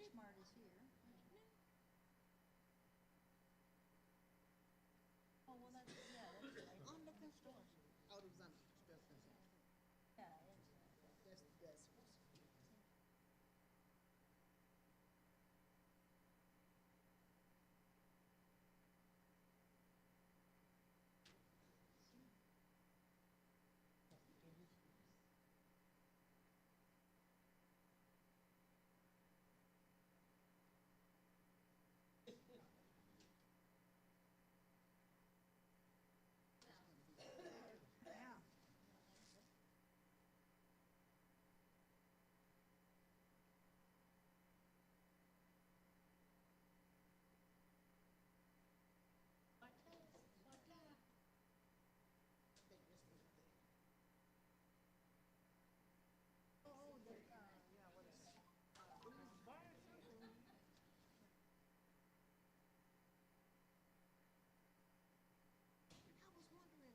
Smart is here. Oh, well, that's, yeah, that's right. On the construction. Oh, it was on the construction. Yeah, That's the best. yeah. Oh, yeah, what is it? I was wondering.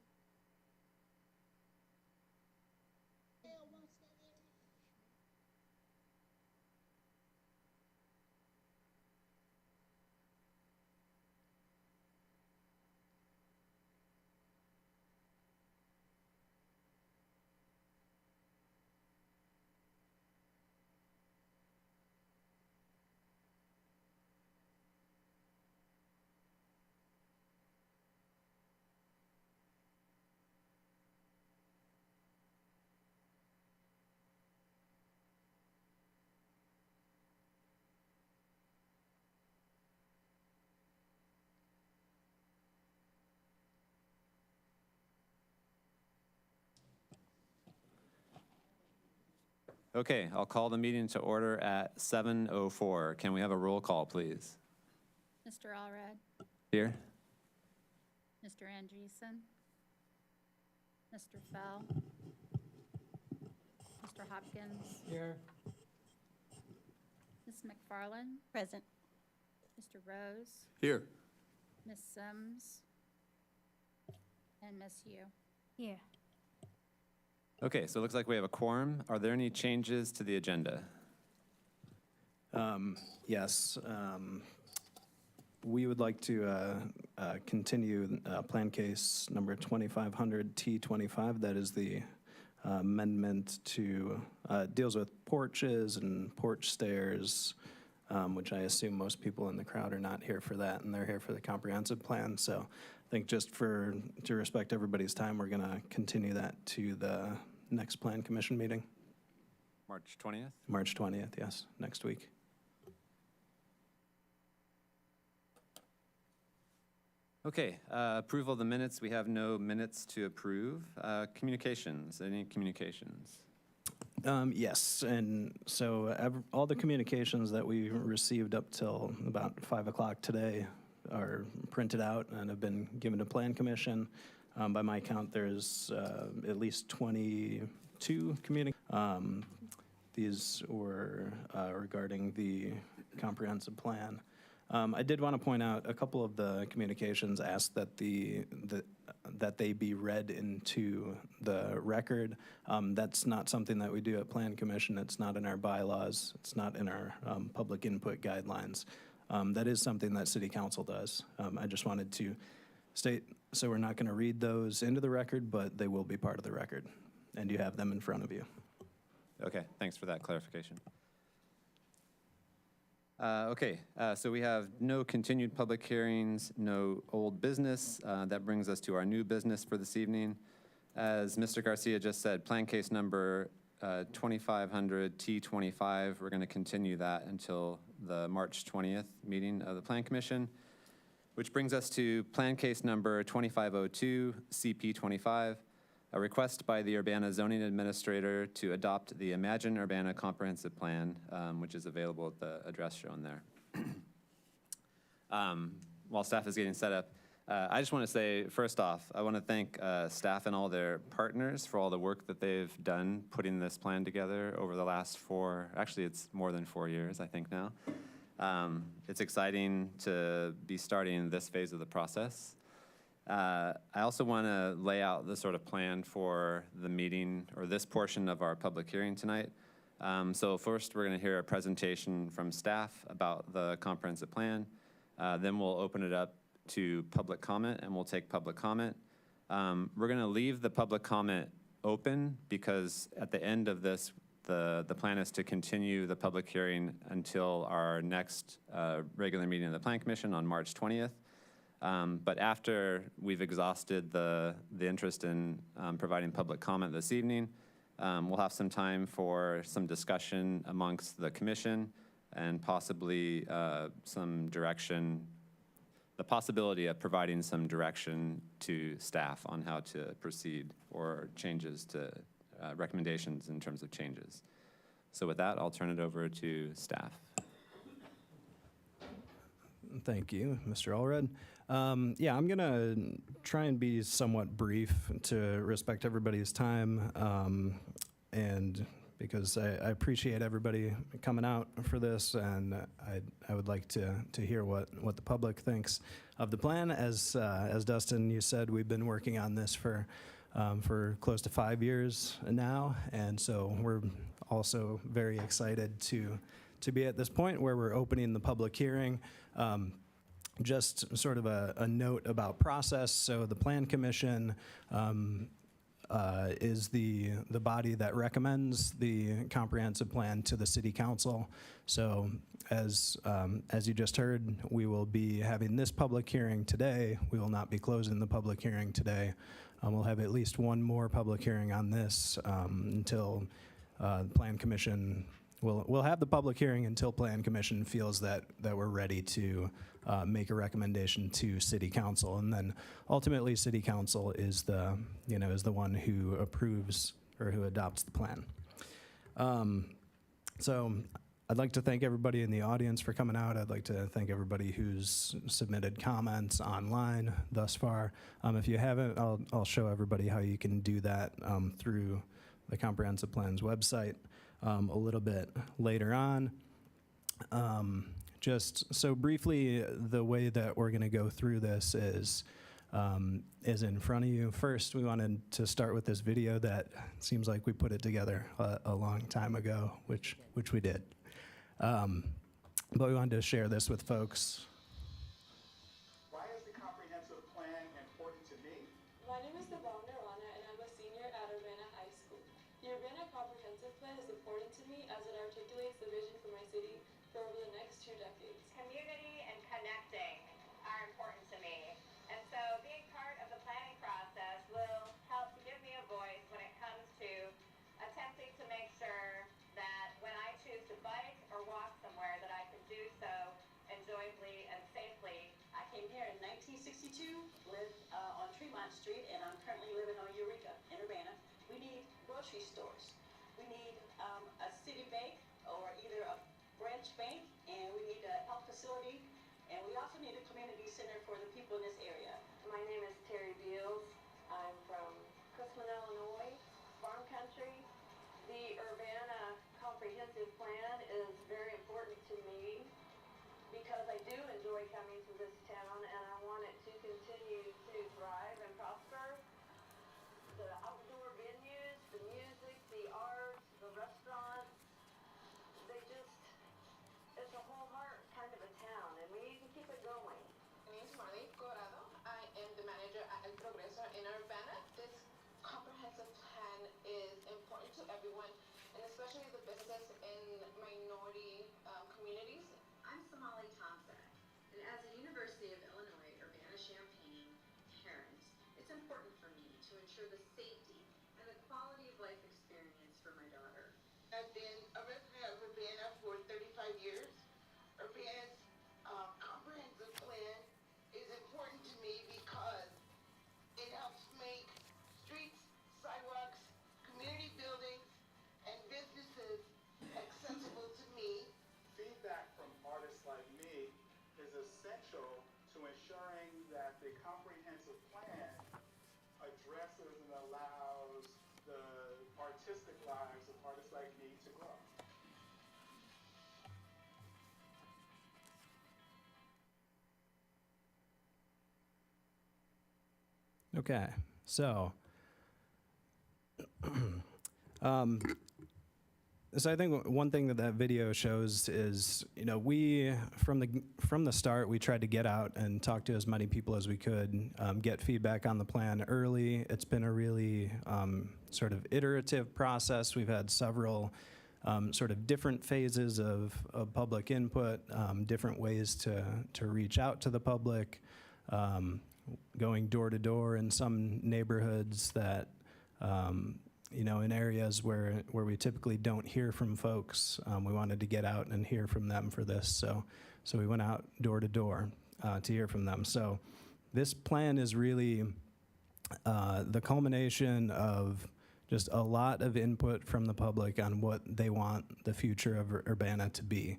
Hell wants that area. Okay, I'll call the meeting to order at 7:04. Can we have a roll call, please? Mr. Allred, Here? Mr. Andreessen, Mr. Fell, Mr. Hopkins, Here. Ms. McFarland, Present. Mr. Rose, Here. Ms. Sims, and Ms. Yu. Here. Okay, so it looks like we have a quorum. Are there any changes to the agenda? Yes. We would like to continue plan case number 2500 T25. That is the amendment to, deals with porches and porch stairs, which I assume most people in the crowd are not here for that, and they're here for the comprehensive plan. So I think just to respect everybody's time, we're going to continue that to the next plan commission meeting, March 20th? March 20th, yes, next week. Okay, approval of the minutes. We have no minutes to approve. Communications, any communications? Yes, and so all the communications that we received up till about 5 o'clock today are printed out and have been given to Plan Commission. By my count, there's at least 22 these were regarding the comprehensive plan. I did want to point out a couple of the communications asked that that they be read into the record. That's not something that we do at Plan Commission. It's not in our bylaws. It's not in our public input guidelines. That is something that City Council does. I just wanted to state, so we're not going to read those into the record, but they will be part of the record, and you have them in front of you. Okay, thanks for that clarification. Okay, so we have no continued public hearings, no old business. That brings us to our new business for this evening. As Mr. Garcia just said, plan case number 2500 T25, we're going to continue that until the March 20th meeting of the Plan Commission, which brings us to plan case number 2502 CP25, a request by the Urbana Zoning Administrator to adopt the Imagine Urbana Comprehensive Plan, which is available at the address shown there. While staff is getting set up, I just want to say, first off, I want to thank staff and all their partners for all the work that they've done putting this plan together over the last actually it's more than 4 years, I think now. It's exciting to be starting this phase of the process. I also want to lay out the sort of plan for the meeting or this portion of our public hearing tonight. So first, we're going to hear a presentation from staff about the comprehensive plan. Then we'll open it up to public comment, and we'll take public comment. We're going to leave the public comment open because at the end of this, the plan is to continue the public hearing until our next regular meeting of the Plan Commission on March 20th. But after we've exhausted the interest in providing public comment this evening, we'll have some time for some discussion amongst the commission and possibly some direction, the possibility of providing some direction to staff on how to proceed or changes to recommendations in terms of changes. So with that, I'll turn it over to staff. Thank you, Mr. Allred. Yeah, I'm gonna try and be somewhat brief to respect everybody's time, and because I appreciate everybody coming out for this, and I would like to hear what the public thinks of the plan. As Dustin, you said, we've been working on this for close to 5 years now, and so we're also very excited to be at this point where we're opening the public hearing. Just sort of a note about process. So the Plan Commission is the body that recommends the comprehensive plan to the City Council. So as you just heard, we will be having this public hearing today. We will not be closing the public hearing today. We'll have at least one more public hearing on this until the Plan Commission. We'll have the public hearing until Plan Commission feels that we're ready to make a recommendation to City Council, and then ultimately City Council is the one who approves or who adopts the plan. So I'd like to thank everybody in the audience for coming out. I'd like to thank everybody who's submitted comments online thus far. If you haven't, I'll show everybody how you can do that through the Comprehensive Plan's website a little bit later on. Just so briefly, the way that we're going to go through this is in front of you. First, we wanted to start with this video that seems like we put it together a long time ago, which we did. But we wanted to share this with folks. Why is the comprehensive plan important to me? My name is Devon Nirvana, and I'm a senior at Urbana High School. The Urbana Comprehensive Plan is important to me as it articulates the vision for my city for over the next 2 decades. Community and connecting are important to me. And so being part of the planning process will help to give me a voice when it comes to attempting to make sure that when I choose to bike or walk somewhere that I can do so enjoyably and safely. I came here in 1962, lived on Tremont Street, and I'm currently living on Eureka in Urbana. We need grocery stores. We need a city bank or either a branch bank, and we need a health facility, and we also need a community center for the people in this area. My name is Terry Beals. I'm from Chrisman, Illinois, farm country. The Urbana Comprehensive Plan is very important to me because I do enjoy coming to this town and I want it to continue to thrive and prosper. The outdoor venues, the music, the arts, the restaurants, it's a whole heart kind of a town, and we need to keep it going. My name is Marley Corrado. I am the manager at El Progreso in Urbana. This comprehensive plan is important to everyone, and especially the businesses in minority communities. I'm Somali Thompson, and as a University of Illinois Urbana-Champaign parent, it's important for me to ensure the safety and the quality of life experience for my daughter. I've been a resident of Urbana for 35 years. Urbana's comprehensive plan is important to me because it helps make streets, sidewalks, community buildings, and businesses accessible to me. Feedback from artists like me is essential to ensuring that the comprehensive plan addresses and allows the artistic lives of artists like me to grow. Okay, so So I think one thing that that video shows is, you know, we, from the start, we tried to get out and talk to as many people as we could, get feedback on the plan early. It's been a really sort of iterative process. We've had several sort of different phases of public input, different ways to reach out to the public, going door to door in some neighborhoods that, you know, in areas where we typically don't hear from folks. We wanted to get out and hear from them for this, so we went out door to door to hear from them. So this plan is really the culmination of just a lot of input from the public on what they want the future of Urbana to be.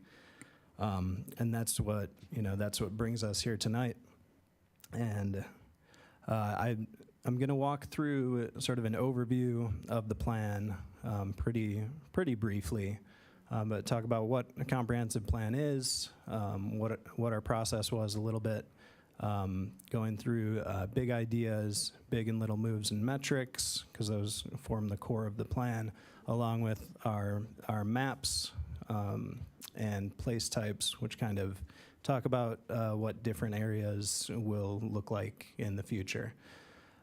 And that's what, you know, that's what brings us here tonight. And I'm going to walk through sort of an overview of the plan pretty briefly, but talk about what a comprehensive plan is, what our process was a little bit, going through big ideas, big and little moves and metrics, because those form the core of the plan, along with our maps and place types, which kind of talk about what different areas will look like in the future.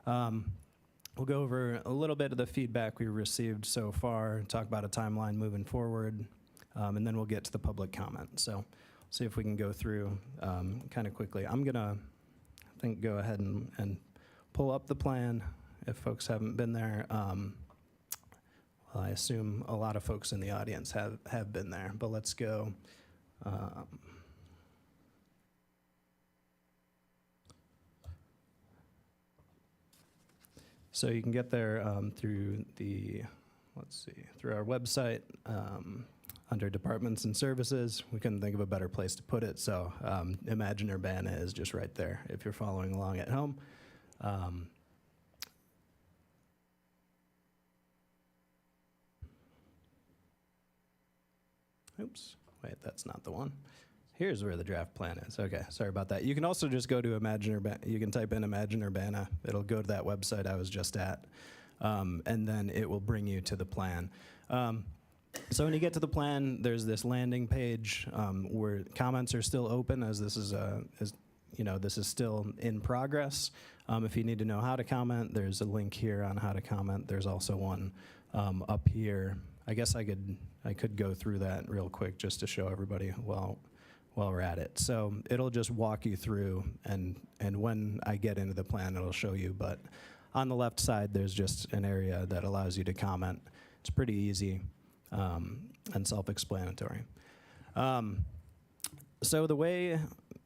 We'll go over a little bit of the feedback we received so far, talk about a timeline moving forward, and then we'll get to the public comment. So see if we can go through kind of quickly. I'm gonna, I think, go ahead and pull up the plan if folks haven't been there. Well, I assume a lot of folks in the audience have been there, but let's go. So you can get there through the, through our website under departments and services. We couldn't think of a better place to put it, so Imagine Urbana is just right there if you're following along at home. Oops, wait, that's not the one. Here's where the draft plan is. Okay, sorry about that. You can also just go to Imagine Urbana. You can type in Imagine Urbana. It'll go to that website I was just at, and then it will bring you to the plan. So when you get to the plan, there's this landing page where comments are still open, as this is you know, this is still in progress. If you need to know how to comment, there's a link here on how to comment. There's also one up here. I guess I could go through that real quick just to show everybody while we're at it. So it'll just walk you through, and when I get into the plan, it'll show you. But on the left side, there's just an area that allows you to comment. It's pretty easy and self-explanatory. So the way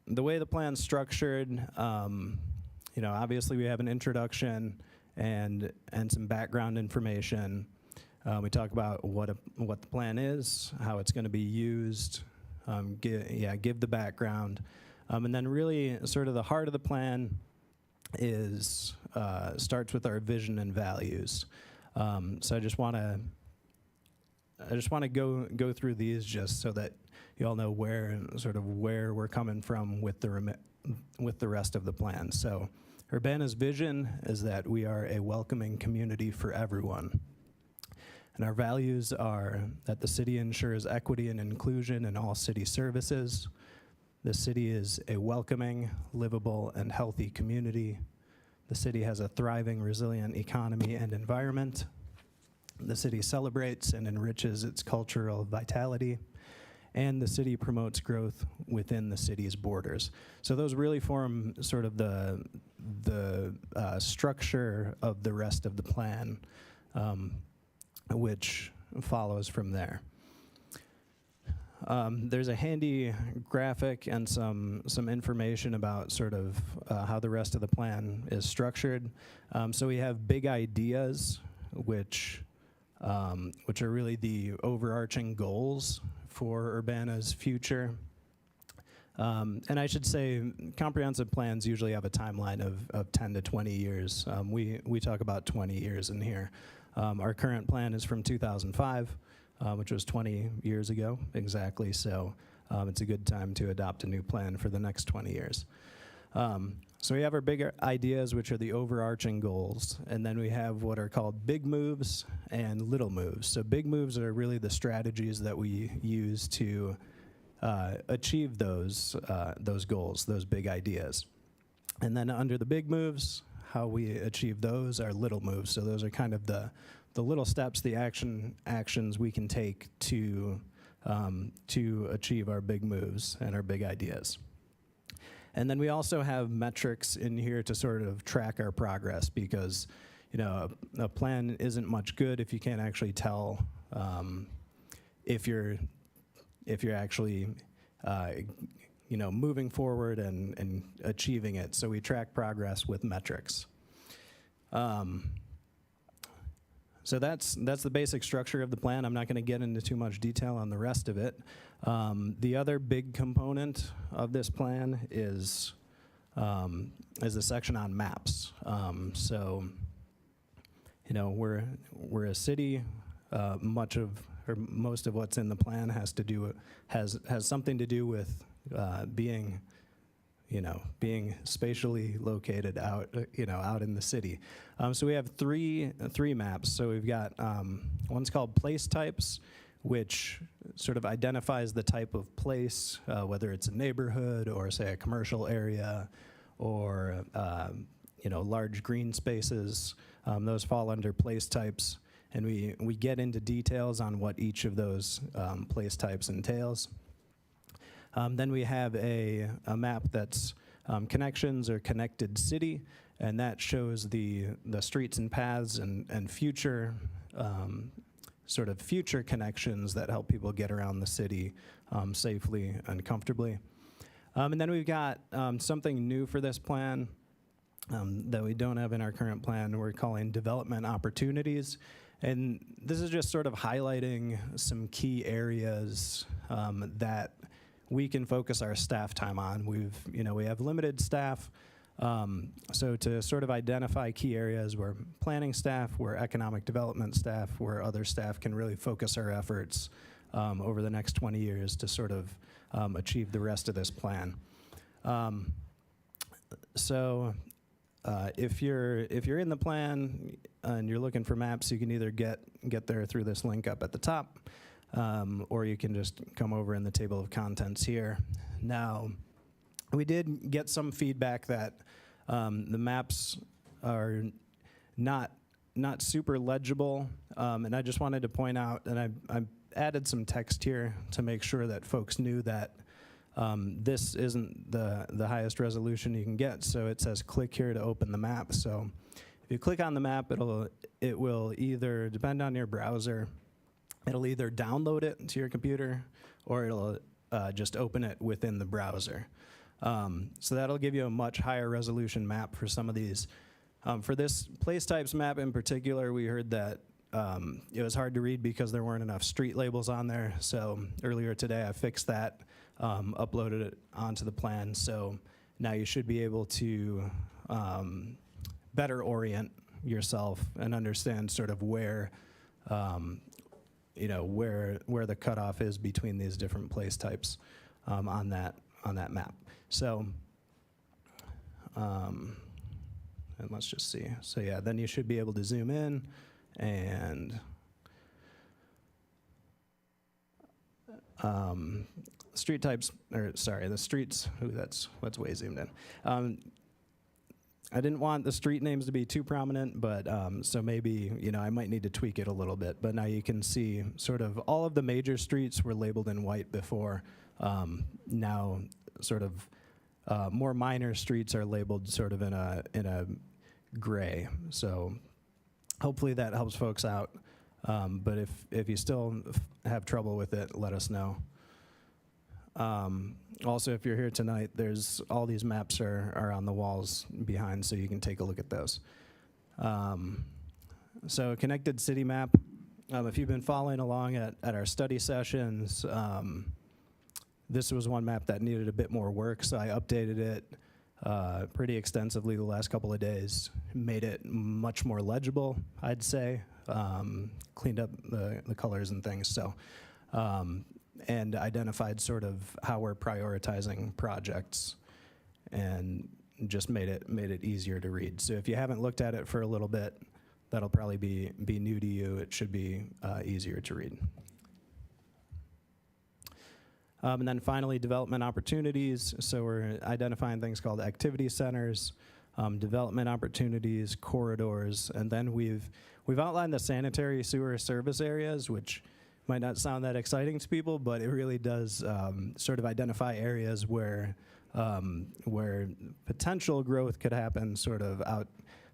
the plan's structured, you know, obviously we have an introduction and some background information. We talk about what the plan is, how it's going to be used. Give the background, and then really sort of the heart of the plan is starts with our vision and values. So I just want to go through these just so that you all know where we're coming from with the rest of the plan. So Urbana's vision is that we are a welcoming community for everyone. And our values are that the city ensures equity and inclusion in all city services. The city is a welcoming, livable, and healthy community. The city has a thriving, resilient economy and environment. The city celebrates and enriches its cultural vitality. And the city promotes growth within the city's borders. So those really form sort of the structure of the rest of the plan, which follows from there. There's a handy graphic and some information about sort of how the rest of the plan is structured. So we have big ideas, which are really the overarching goals for Urbana's future. And I should say comprehensive plans usually have a timeline of 10 to 20 years. We talk about 20 years in here. Our current plan is from 2005, which was 20 years ago exactly, so it's a good time to adopt a new plan for the next 20 years. So we have our bigger ideas, which are the overarching goals, and then we have what are called big moves and little moves. So big moves are really the strategies that we use to achieve those goals, those big ideas. And then under the big moves, how we achieve those are little moves. So those are kind of the little steps, the actions we can take to achieve our big moves and our big ideas. And then we also have metrics in here to sort of track our progress, because a plan isn't much good if you can't actually tell if you're actually moving forward and achieving it. So we track progress with metrics. So that's the basic structure of the plan. I'm not going to get into too much detail on the rest of it. The other big component of this plan is the section on maps. So we're a city. Most of what's in the plan has something to do with being spatially located out in the city. So we have three maps. So we've got one's called place types, which sort of identifies the type of place, whether it's a neighborhood or, say, a commercial area or large green spaces. Those fall under place types, and we get into details on what each of those place types entails. Then we have a map that's connections or connected city, and that shows the streets and paths and future future connections that help people get around the city safely and comfortably. And then we've got something new for this plan that we don't have in our current plan. We're calling development opportunities. And this is just sort of highlighting some key areas that we can focus our staff time on. We have limited staff, so to sort of identify key areas where planning staff, where economic development staff, where other staff can really focus our efforts over the next 20 years to sort of achieve the rest of this plan. If you're in the plan and you're looking for maps, you can either get there through this link up at the top, or you can just come over in the table of contents here. Now, we did get some feedback that the maps are not super legible, and I just wanted to point out, and I added some text here to make sure that folks knew that this isn't the highest resolution you can get. So it says click here to open the map. So if you click on the map, it will either, depend on your browser, it'll either download it to your computer or it'll just open it within the browser. So that'll give you a much higher resolution map for some of these. For this place types map in particular, we heard that it was hard to read because there weren't enough street labels on there. So earlier today I fixed that, uploaded it onto the plan. So now you should be able to better orient yourself and understand sort of where where the cutoff is between these different place types on that map. So, and let's just see. So yeah, then you should be able to zoom in and street types, or sorry, the streets. Ooh, that's way zoomed in. I didn't want the street names to be too prominent, but so maybe, I might need to tweak it a little bit. But now you can see sort of all of the major streets were labeled in white before. Now sort of more minor streets are labeled sort of in a gray. So hopefully that helps folks out. But if you still have trouble with it, let us know. Also, if you're here tonight, there's all these maps are on the walls behind, so you can take a look at those. So a connected city map, if you've been following along at our study sessions, this was one map that needed a bit more work, so I updated it pretty extensively the last couple of days, made it much more legible, I'd say, cleaned up the colors and things. So. And identified sort of how we're prioritizing projects. And just made it easier to read. So if you haven't looked at it for a little bit, that'll probably be new to you. It should be easier to read. And then finally, development opportunities. So we're identifying things called activity centers, development opportunities, corridors, and then we've outlined the sanitary sewer service areas, which might not sound that exciting to people, but it really does sort of identify areas where potential growth could happen sort of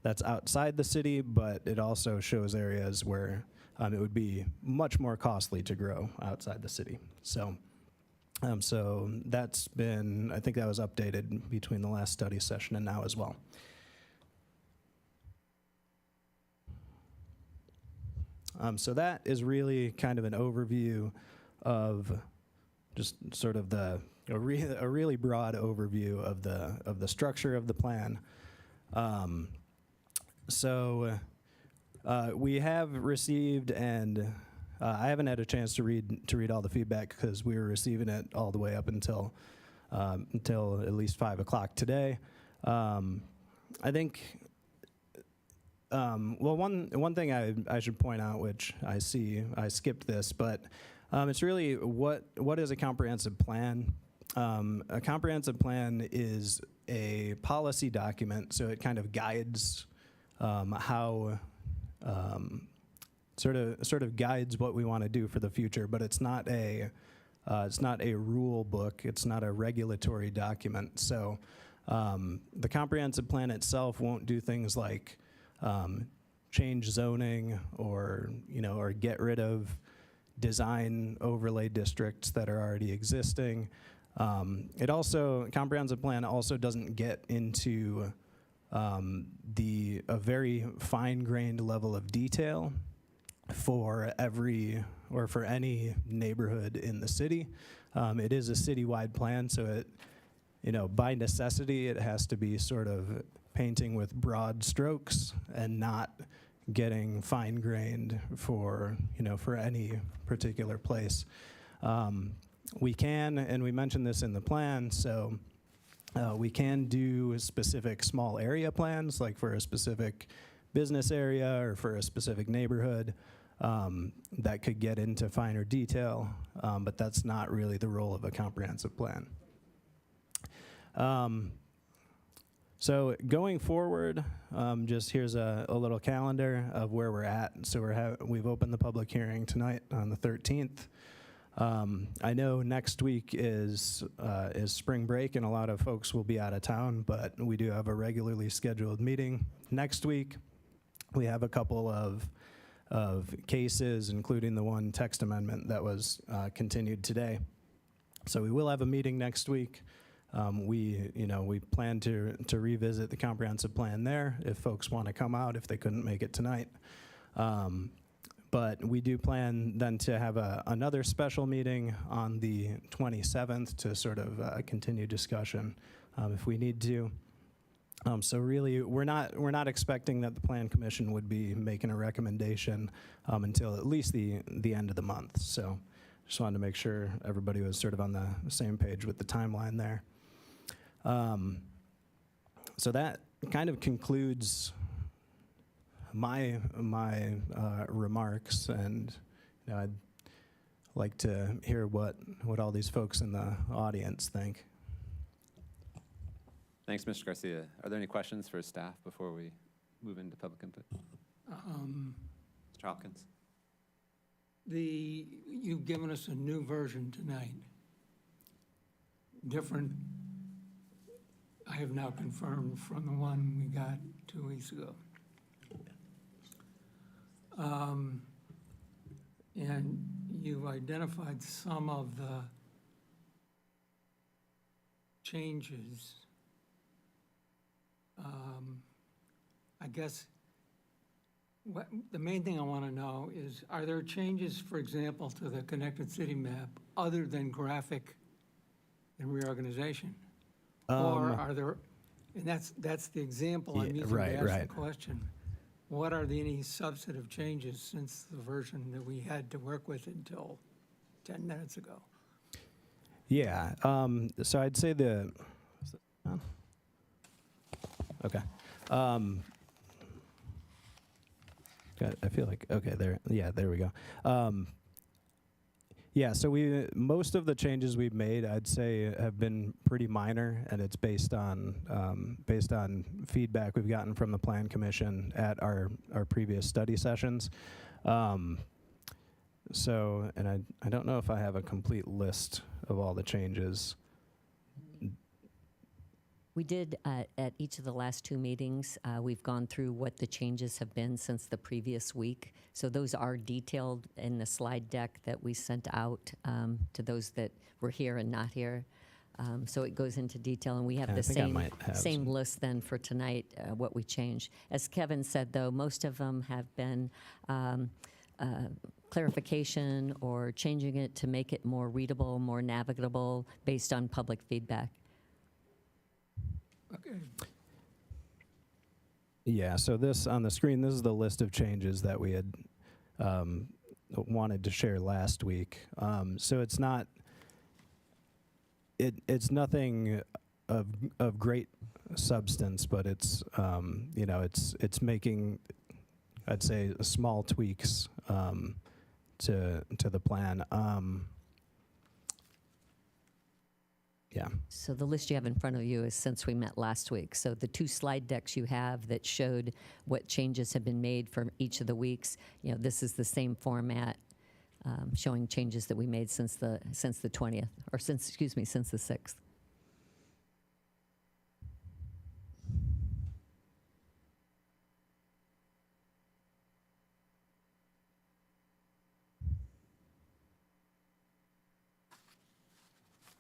that's outside the city, but it also shows areas where it would be much more costly to grow outside the city. So that's been, I think that was updated between the last study session and now as well. So that is really kind of an overview of just sort of a really broad overview of the structure of the plan. We have received, and I haven't had a chance to read all the feedback because we were receiving it all the way up until at least 5 o'clock today. I think. Well, one thing I should point out, which I skipped this, but it's really what is a comprehensive plan? A comprehensive plan is a policy document, so it kind of guides how sort of guides what we want to do for the future. But it's not a rule book. It's not a regulatory document. So the comprehensive plan itself won't do things like change zoning or get rid of design overlay districts that are already existing. Comprehensive plan also doesn't get into a very fine-grained level of detail for any neighborhood in the city. It is a citywide plan, so by necessity, it has to be sort of painting with broad strokes and not getting fine-grained for any particular place. We can, and we mentioned this in the plan, so we can do specific small area plans, like for a specific business area or for a specific neighborhood that could get into finer detail, but that's not really the role of a comprehensive plan. So going forward, just here's a little calendar of where we're at. So we've opened the public hearing tonight on the 13th. I know next week is spring break and a lot of folks will be out of town, but we do have a regularly scheduled meeting next week. We have a couple of cases, including the one text amendment that was continued today. So we will have a meeting next week. We plan to revisit the comprehensive plan there if folks want to come out if they couldn't make it tonight. But we do plan then to have another special meeting on the 27th to sort of continue discussion if we need to. So really, we're not expecting that the Plan Commission would be making a recommendation until at least the end of the month. So just wanted to make sure everybody was sort of on the same page with the timeline there. So that kind of concludes my remarks, and I'd like to hear what all these folks in the audience think. Thanks, Mr. Garcia. Are there any questions for staff before we move into public input? Mr. Hopkins. You've given us a new version tonight. Different, I have now confirmed from the one we got 2 weeks ago. And you've identified some of the changes. I guess the main thing I want to know is, are there changes, for example, to the Connected City map other than graphic and reorganization? Or are there, and that's the example I'm using to ask the question. What are any substantive changes since the version that we had to work with until 10 minutes ago? Yeah, so I'd say Okay. I feel like, okay, there we go. Yeah, so most of the changes we've made, I'd say, have been pretty minor, and it's based on feedback we've gotten from the Plan Commission at our previous study sessions. So, and I don't know if I have a complete list of all the changes. We did at each of the last two meetings, we've gone through what the changes have been since the previous week. So those are detailed in the slide deck that we sent out to those that were here and not here. So it goes into detail, and we have the same list then for tonight, what we changed. As Kevin said, though, most of them have been clarification or changing it to make it more readable, more navigable based on public feedback. Okay. Yeah, so this on the screen, this is the list of changes that we had wanted to share last week. So it's not, it's nothing of great substance, but it's you know, it's making, I'd say, small tweaks to the plan. Yeah. So the list you have in front of you is since we met last week. So the two slide decks you have that showed what changes have been made for each of the weeks, you know, this is the same format showing changes that we made since the 20th, or since the 6th.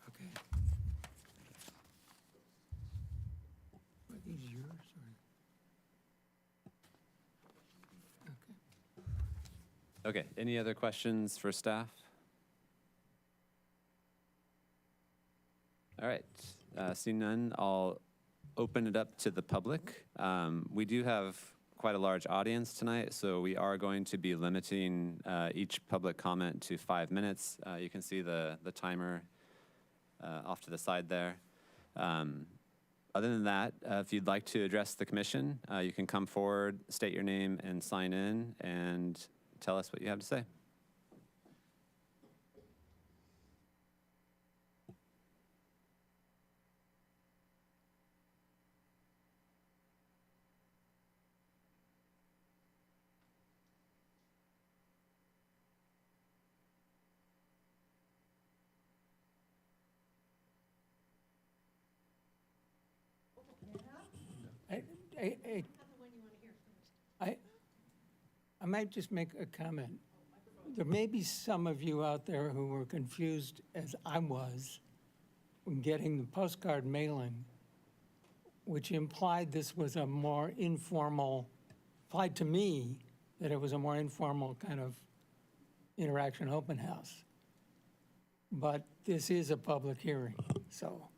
Okay. Are these yours or? Okay. Okay, any other questions for staff? All right, seeing none, I'll open it up to the public. We do have quite a large audience tonight, so we are going to be limiting each public comment to 5 minutes. You can see the timer off to the side there. Other than that, if you'd like to address the commission, you can come forward, state your name, and sign in, and tell us what you have to say. I might just make a comment. There may be some of you out there who were confused, as I was, when getting the postcard mailing, which implied this was a more informal, implied to me that it was a more informal kind of interaction open house. But this is a public hearing, so.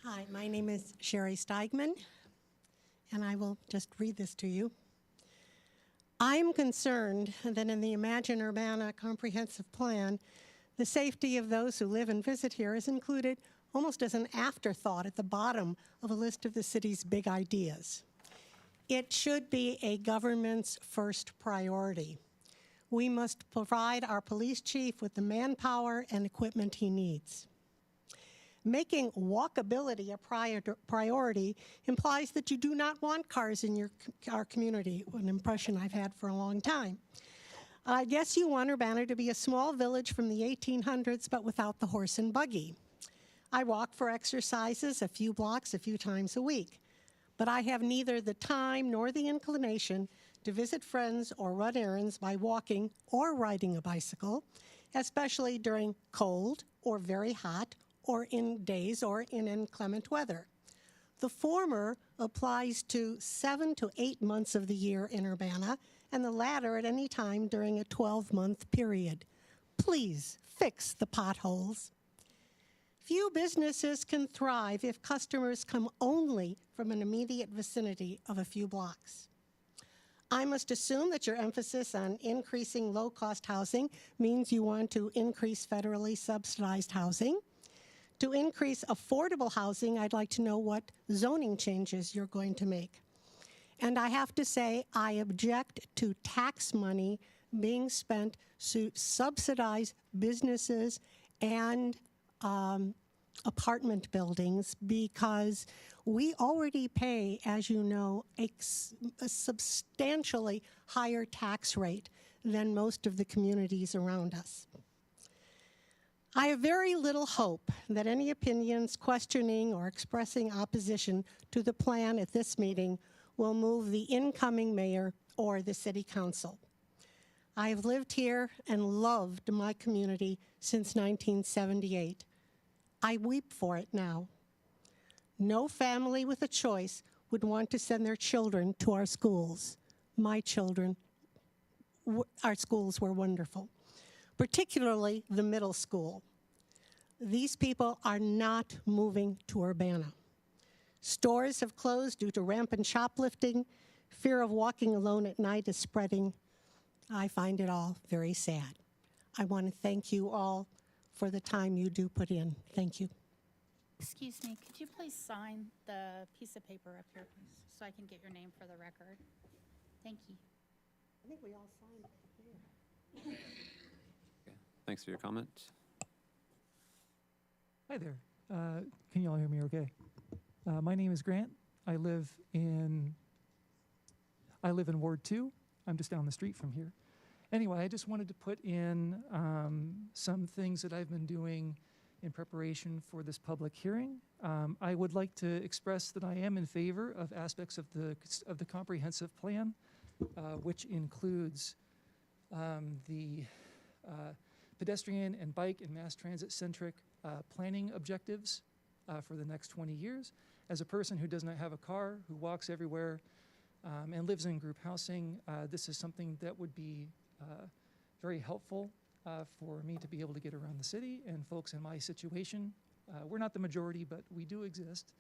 Hi, my name is Sherry Steigman, and I will just read this to you. I am concerned that in the Imagine Urbana comprehensive plan, the safety of those who live and visit here is included almost as an afterthought at the bottom of a list of the city's big ideas. It should be a government's first priority. We must provide our police chief with the manpower and equipment he needs. Making walkability a priority implies that you do not want cars in our community, an impression I've had for a long time. I guess you want Urbana to be a small village from the 1800s, but without the horse and buggy. I walk for exercises a few blocks a few times a week, but I have neither the time nor the inclination to visit friends or run errands by walking or riding a bicycle, especially during cold or very hot or in days or in inclement weather. The former applies to 7 to 8 months of the year in Urbana, and the latter at any time during a 12-month period. Please fix the potholes. Few businesses can thrive if customers come only from an immediate vicinity of a few blocks. I must assume that your emphasis on increasing low-cost housing means you want to increase federally subsidized housing. To increase affordable housing, I'd like to know what zoning changes you're going to make. And I have to say, I object to tax money being spent to subsidize businesses and apartment buildings, because we already pay, as you know, a substantially higher tax rate than most of the communities around us. I have very little hope that any opinions questioning or expressing opposition to the plan at this meeting will move the incoming mayor or the city council. I have lived here and loved my community since 1978. I weep for it now. No family with a choice would want to send their children to our schools. My children, our schools were wonderful, particularly the middle school. These people are not moving to Urbana. Stores have closed due to rampant shoplifting. Fear of walking alone at night is spreading. I find it all very sad. I want to thank you all for the time you do put in. Thank you. Excuse me, could you please sign the piece of paper up here, please, so I can get your name for the record? Thank you. I think we all signed here. Thanks for your comment. Hi there. Can you all hear me okay? My name is Grant. I live in Ward 2. I'm just down the street from here. Anyway, I just wanted to put in some things that I've been doing in preparation for this public hearing. I would like to express that I am in favor of aspects of the comprehensive plan, which includes the pedestrian and bike and mass transit-centric planning objectives for the next 20 years. As a person who does not have a car, who walks everywhere, and lives in group housing, this is something that would be very helpful for me to be able to get around the city and folks in my situation. We're not the majority, but we do exist.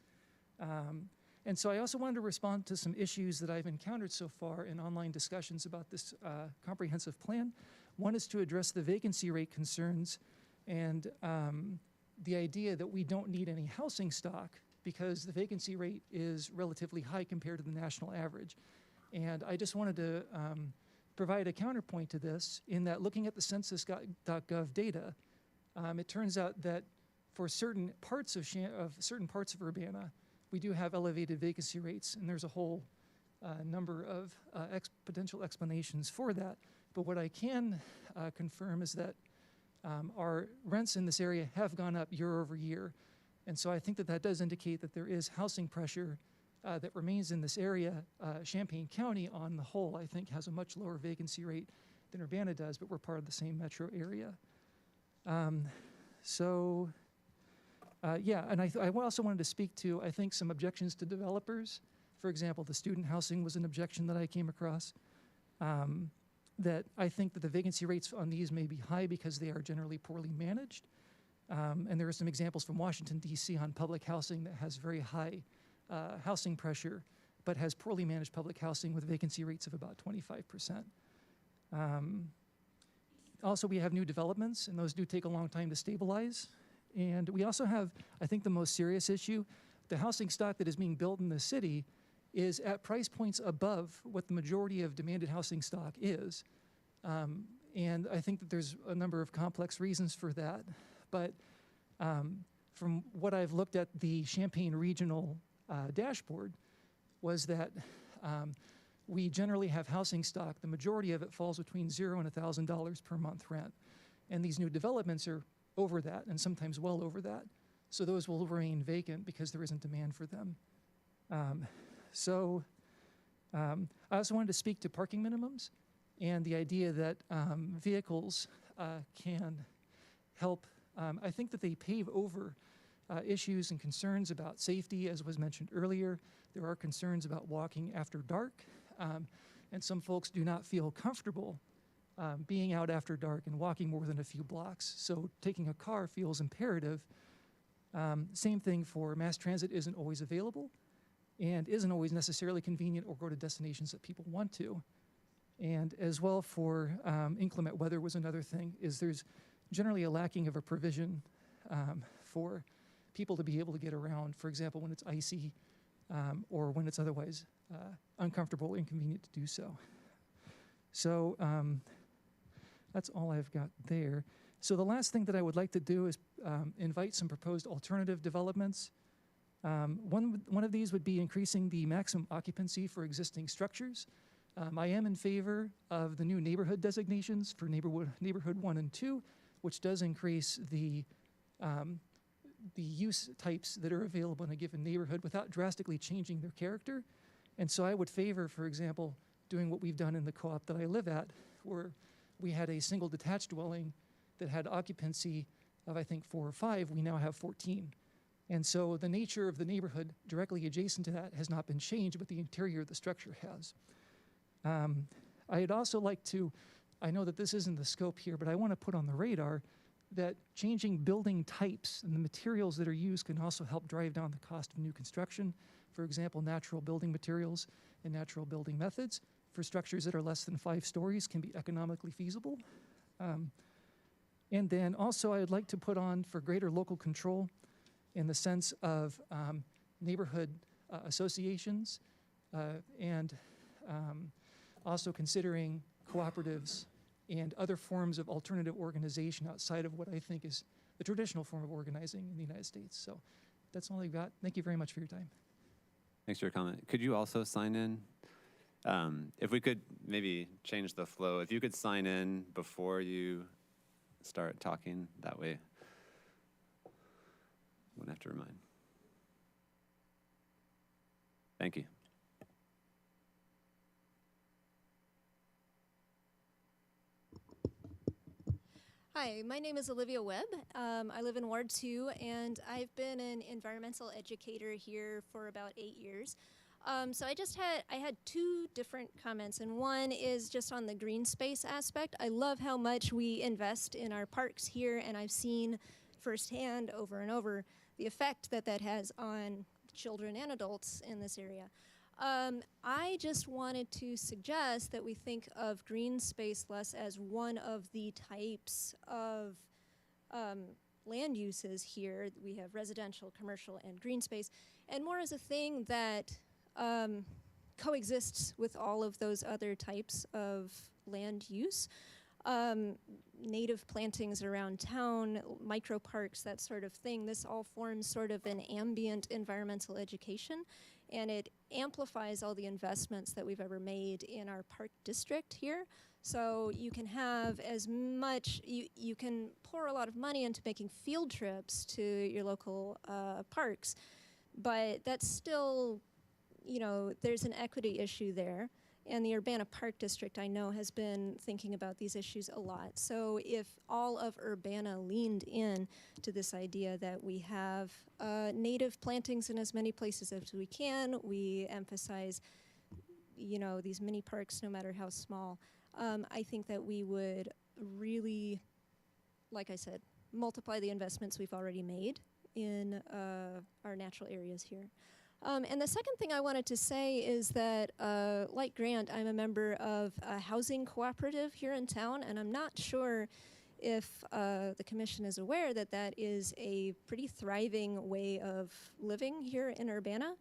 And so I also wanted to respond to some issues that I've encountered so far in online discussions about this comprehensive plan. One is to address the vacancy rate concerns and the idea that we don't need any housing stock because the vacancy rate is relatively high compared to the national average. And I just wanted to provide a counterpoint to this in that looking at the census.gov data, it turns out that for certain parts of Urbana, we do have elevated vacancy rates, and there's a whole number of potential explanations for that. But what I can confirm is that our rents in this area have gone up year over year. And so I think that that does indicate that there is housing pressure that remains in this area. Champaign County, on the whole, I think has a much lower vacancy rate than Urbana does, but we're part of the same metro area. Yeah, and I also wanted to speak to, I think, some objections to developers. For example, the student housing was an objection that I came across. That I think that the vacancy rates on these may be high because they are generally poorly managed. And there are some examples from Washington, D.C. on public housing that has very high housing pressure, but has poorly managed public housing with vacancy rates of about 25%. Also, we have new developments, and those do take a long time to stabilize. And we also have, I think, the most serious issue. The housing stock that is being built in the city is at price points above what the majority of demanded housing stock is. And I think that there's a number of complex reasons for that. But from what I've looked at the Champaign Regional dashboard was that we generally have housing stock. The majority of it falls between $0 and $1,000 per month rent. And these new developments are over that, and sometimes well over that. So those will remain vacant because there isn't demand for them. I also wanted to speak to parking minimums and the idea that vehicles can help. I think that they pave over issues and concerns about safety, as was mentioned earlier. There are concerns about walking after dark, and some folks do not feel comfortable being out after dark and walking more than a few blocks. So taking a car feels imperative. Same thing for mass transit isn't always available and isn't always necessarily convenient or go to destinations that people want to. And as well for inclement weather was another thing, is there's generally a lacking of a provision for people to be able to get around, for example, when it's icy or when it's otherwise uncomfortable or inconvenient to do so. So that's all I've got there. So the last thing that I would like to do is invite some proposed alternative developments. One of these would be increasing the maximum occupancy for existing structures. I am in favor of the new neighborhood designations for neighborhood 1 and 2, which does increase the use types that are available in a given neighborhood without drastically changing their character. And so I would favor, for example, doing what we've done in the co-op that I live at, where we had a single detached dwelling that had occupancy of, I think, 4 or 5. We now have 14. And so the nature of the neighborhood directly adjacent to that has not been changed, but the interior of the structure has. I'd also like to, I know that this isn't the scope here, but I want to put on the radar that changing building types and the materials that are used can also help drive down the cost of new construction. For example, natural building materials and natural building methods for structures that are less than 5 stories can be economically feasible. And then also I'd like to put on for greater local control in the sense of neighborhood associations and also considering cooperatives and other forms of alternative organization outside of what I think is the traditional form of organizing in the United States. So that's all I've got. Thank you very much for your time. Thanks for your comment. Could you also sign in? If we could maybe change the flow, if you could sign in before you start talking, that way wouldn't have to remind. Thank you. Hi, my name is Olivia Webb. I live in Ward 2, and I've been an environmental educator here for about 8 years. So I had 2 different comments, and one is just on the green space aspect. I love how much we invest in our parks here, and I've seen firsthand over and over the effect that that has on children and adults in this area. I just wanted to suggest that we think of green space less as one of the types of land uses here. We have residential, commercial, and green space, and more as a thing that coexists with all of those other types of land use. Native plantings around town, micro parks, that sort of thing. This all forms sort of an ambient environmental education, and it amplifies all the investments that we've ever made in our park district here. So you can have as much, you can pour a lot of money into making field trips to your local parks, but that's still, you know, there's an equity issue there. And the Urbana Park District, I know, has been thinking about these issues a lot. So if all of Urbana leaned in to this idea that we have native plantings in as many places as we can, we emphasize, you know, these mini parks, no matter how small, I think that we would really, like I said, multiply the investments we've already made in our natural areas here. And the second thing I wanted to say is that, like Grant, I'm a member of a housing cooperative here in town, and I'm not sure if the commission is aware that that is a pretty thriving way of living here in Urbana.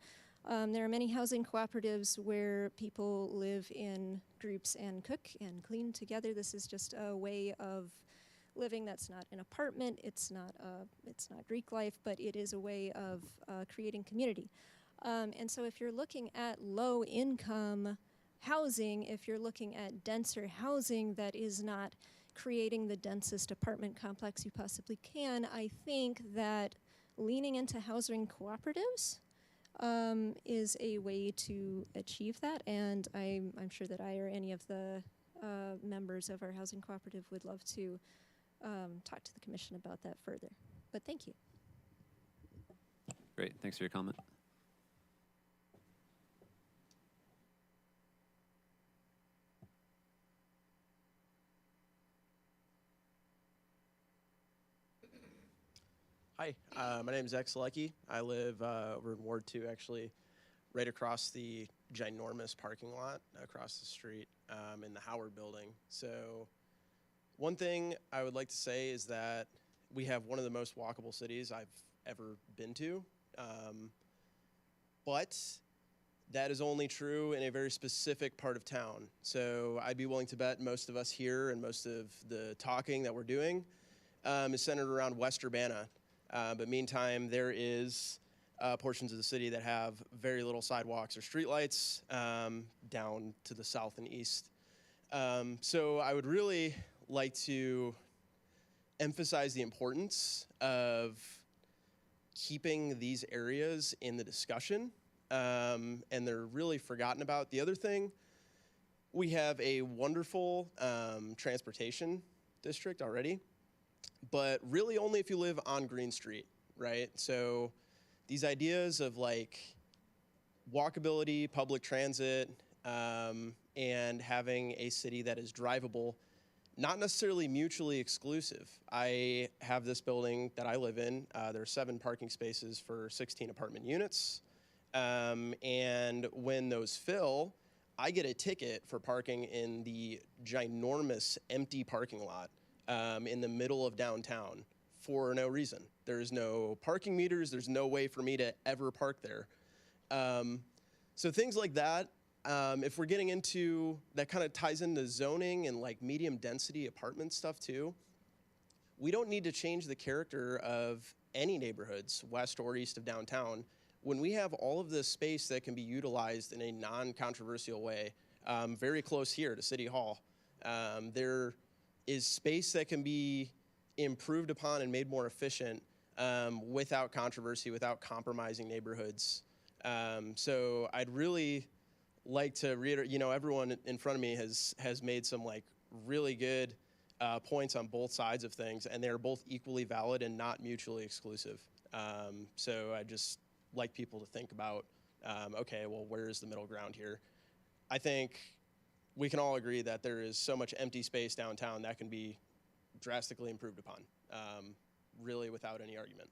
There are many housing cooperatives where people live in groups and cook and clean together. This is just a way of living that's not an apartment, it's not Greek life, but it is a way of creating community. And so if you're looking at low-income housing, if you're looking at denser housing that is not creating the densest apartment complex you possibly can, I think that leaning into housing cooperatives is a way to achieve that. And I'm sure that I or any of the members of our housing cooperative would love to talk to the commission about that further. But thank you. Great, thanks for your comment. Hi, my name is X Lucky. I live over in Ward 2, actually, right across the ginormous parking lot across the street in the Howard building. So one thing I would like to say is that we have one of the most walkable cities I've ever been to. But that is only true in a very specific part of town. So I'd be willing to bet most of us here and most of the talking that we're doing is centered around West Urbana. But meantime, there is portions of the city that have very little sidewalks or streetlights down to the south and east. So I would really like to emphasize the importance of keeping these areas in the discussion, and they're really forgotten about. The other thing, we have a wonderful transportation district already, but really only if you live on Green Street, right? So these ideas of like walkability, public transit, and having a city that is drivable, not necessarily mutually exclusive. I have this building that I live in. There are 7 parking spaces for 16 apartment units. And when those fill, I get a ticket for parking in the ginormous empty parking lot in the middle of downtown for no reason. There's no parking meters. There's no way for me to ever park there. So things like that, if we're getting into, that kind of ties into zoning and like medium density apartment stuff too. We don't need to change the character of any neighborhoods, west or east of downtown, when we have all of this space that can be utilized in a non-controversial way, very close here to City Hall. There is space that can be improved upon and made more efficient without controversy, without compromising neighborhoods. So I'd really like to reiterate, you know, everyone in front of me has made some like really good points on both sides of things, and they're both equally valid and not mutually exclusive. So I just like people to think about, okay, well, where is the middle ground here? I think we can all agree that there is so much empty space downtown that can be drastically improved upon, really without any argument.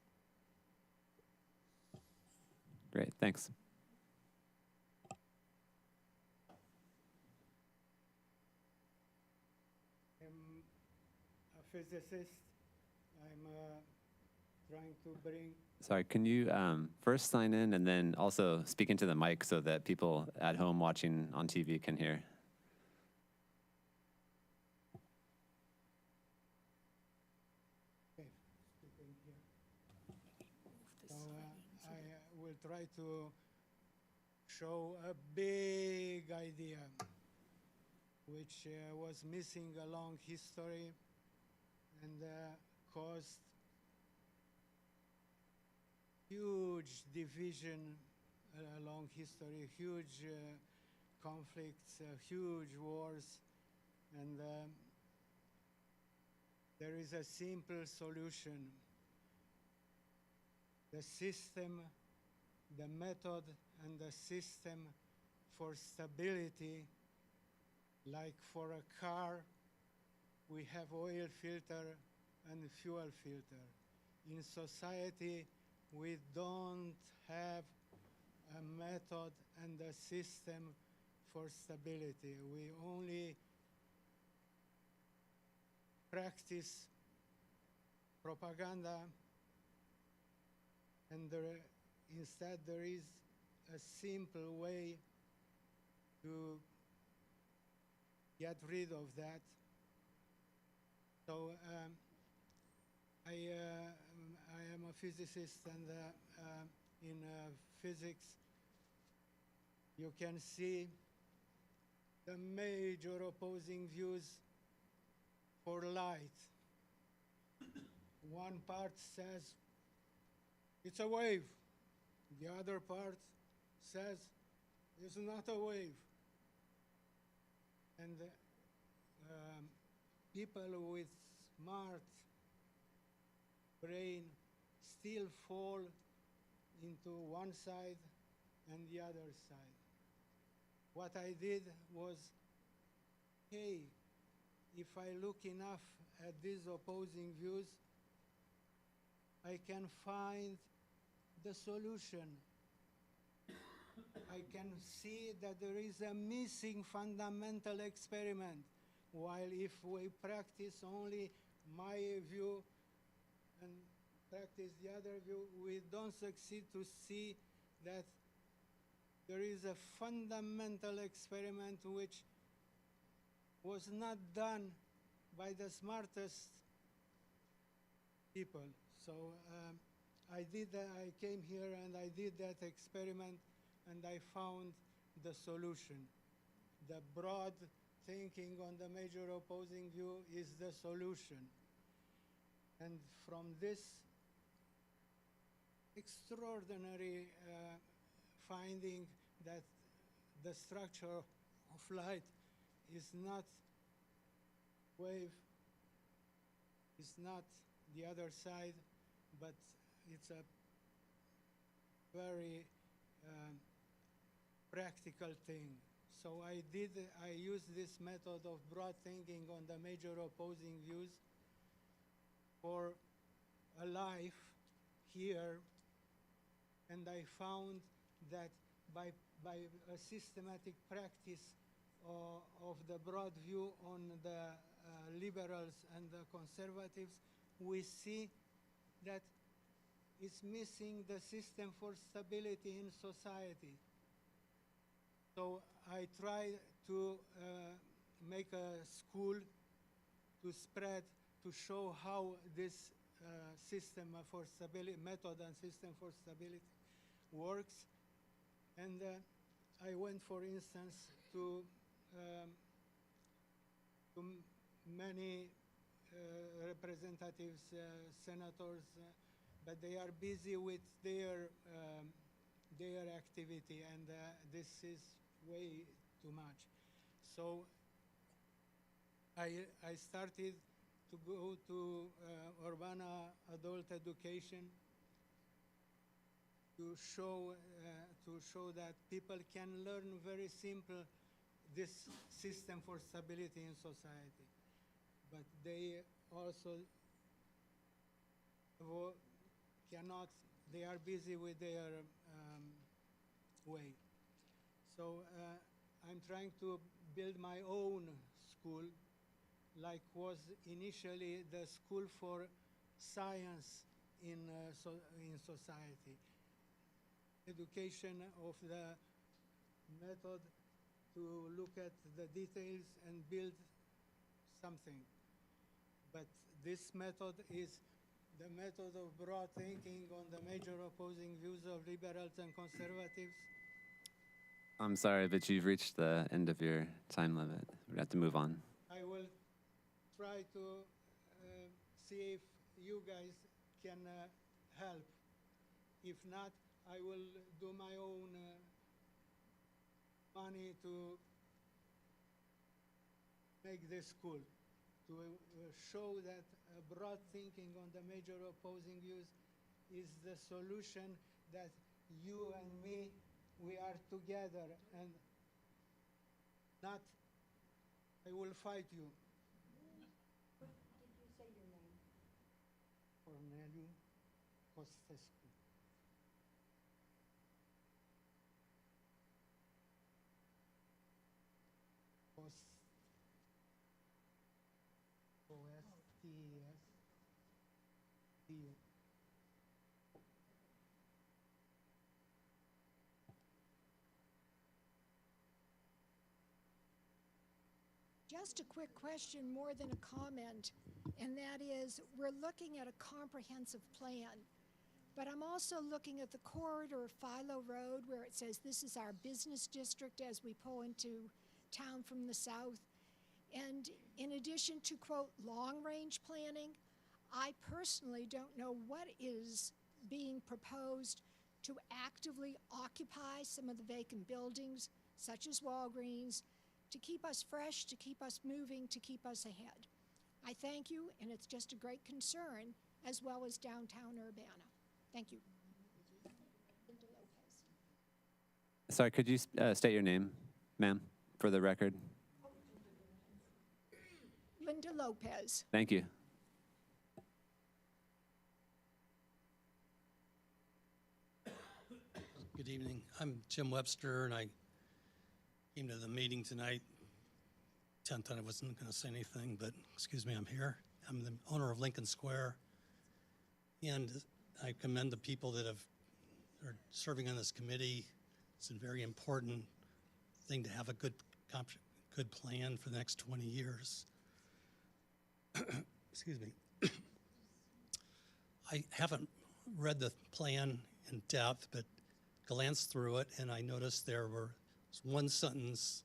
Great, thanks. I'm a physicist. I'm trying to bring. Sorry, can you first sign in and then also speak into the mic so that people at home watching on TV can hear? Okay, so I will try to show a big idea which was missing along history and caused huge division along history, huge conflicts, huge wars, and there is a simple solution. The system, the method, and the system for stability, like for a car, we have oil filter and fuel filter. In society, we don't have a method and a system for stability. We only practice propaganda, and instead there is a simple way to get rid of that. So I am a physicist, and in physics you can see the major opposing views for light. One part says it's a wave. The other part says it's not a wave. And people with smart brain still fall into one side and the other side. What I did was, hey, if I look enough at these opposing views, I can find the solution. I can see that there is a missing fundamental experiment, while if we practice only my view and practice the other view, we don't succeed to see that there is a fundamental experiment which was not done by the smartest people. So I came here and I did that experiment and I found the solution. The broad thinking on the major opposing view is the solution. And from this extraordinary finding that the structure of light is not wave, is not the other side, but it's a very practical thing. So I used this method of broad thinking on the major opposing views for a life here, and I found that by a systematic practice of the broad view on the liberals and the conservatives, we see that it's missing the system for stability in society. So I tried to make a school to spread, to show how this system for stability, method and system for stability works. And I went, for instance, to many representatives, senators, but they are busy with their activity, and this is way too much. So I started to go to Urbana Adult Education to show that people can learn very simple this system for stability in society, but they also cannot. They are busy with their way. So I'm trying to build my own school, like was initially the School for Science in society. Education of the method to look at the details and build something. But this method is the method of broad thinking on the major opposing views of liberals and conservatives. I'm sorry, but you've reached the end of your time limit. We have to move on. I will try to see if you guys can help. If not, I will do my own money to make this school, to show that broad thinking on the major opposing views is the solution, that you and me, we are together, and not, I will fight you. Did you say your name? Corneliu Costescu. O-S-T-E-S-T-U. Just a quick question, more than a comment, and that is, we're looking at a comprehensive plan, but I'm also looking at the corridor, Philo Road, where it says this is our business district as we pull into town from the south. And in addition to, quote, long-range planning, I personally don't know what is being proposed to actively occupy some of the vacant buildings, such as Walgreens, to keep us fresh, to keep us moving, to keep us ahead. I thank you, and it's just a great concern, as well as downtown Urbana. Thank you. Linda Lopez. Sorry, could you state your name, ma'am, for the record? Linda Lopez. Thank you. Good evening. I'm Jim Webster, and I came to the meeting tonight. I wasn't going to say anything, but excuse me, I'm here. I'm the owner of Lincoln Square, And I commend the people that are serving on this committee. It's a very important thing to have a good plan for the next 20 years. Excuse me. I haven't read the plan in depth, but glanced through it, and I noticed there was one sentence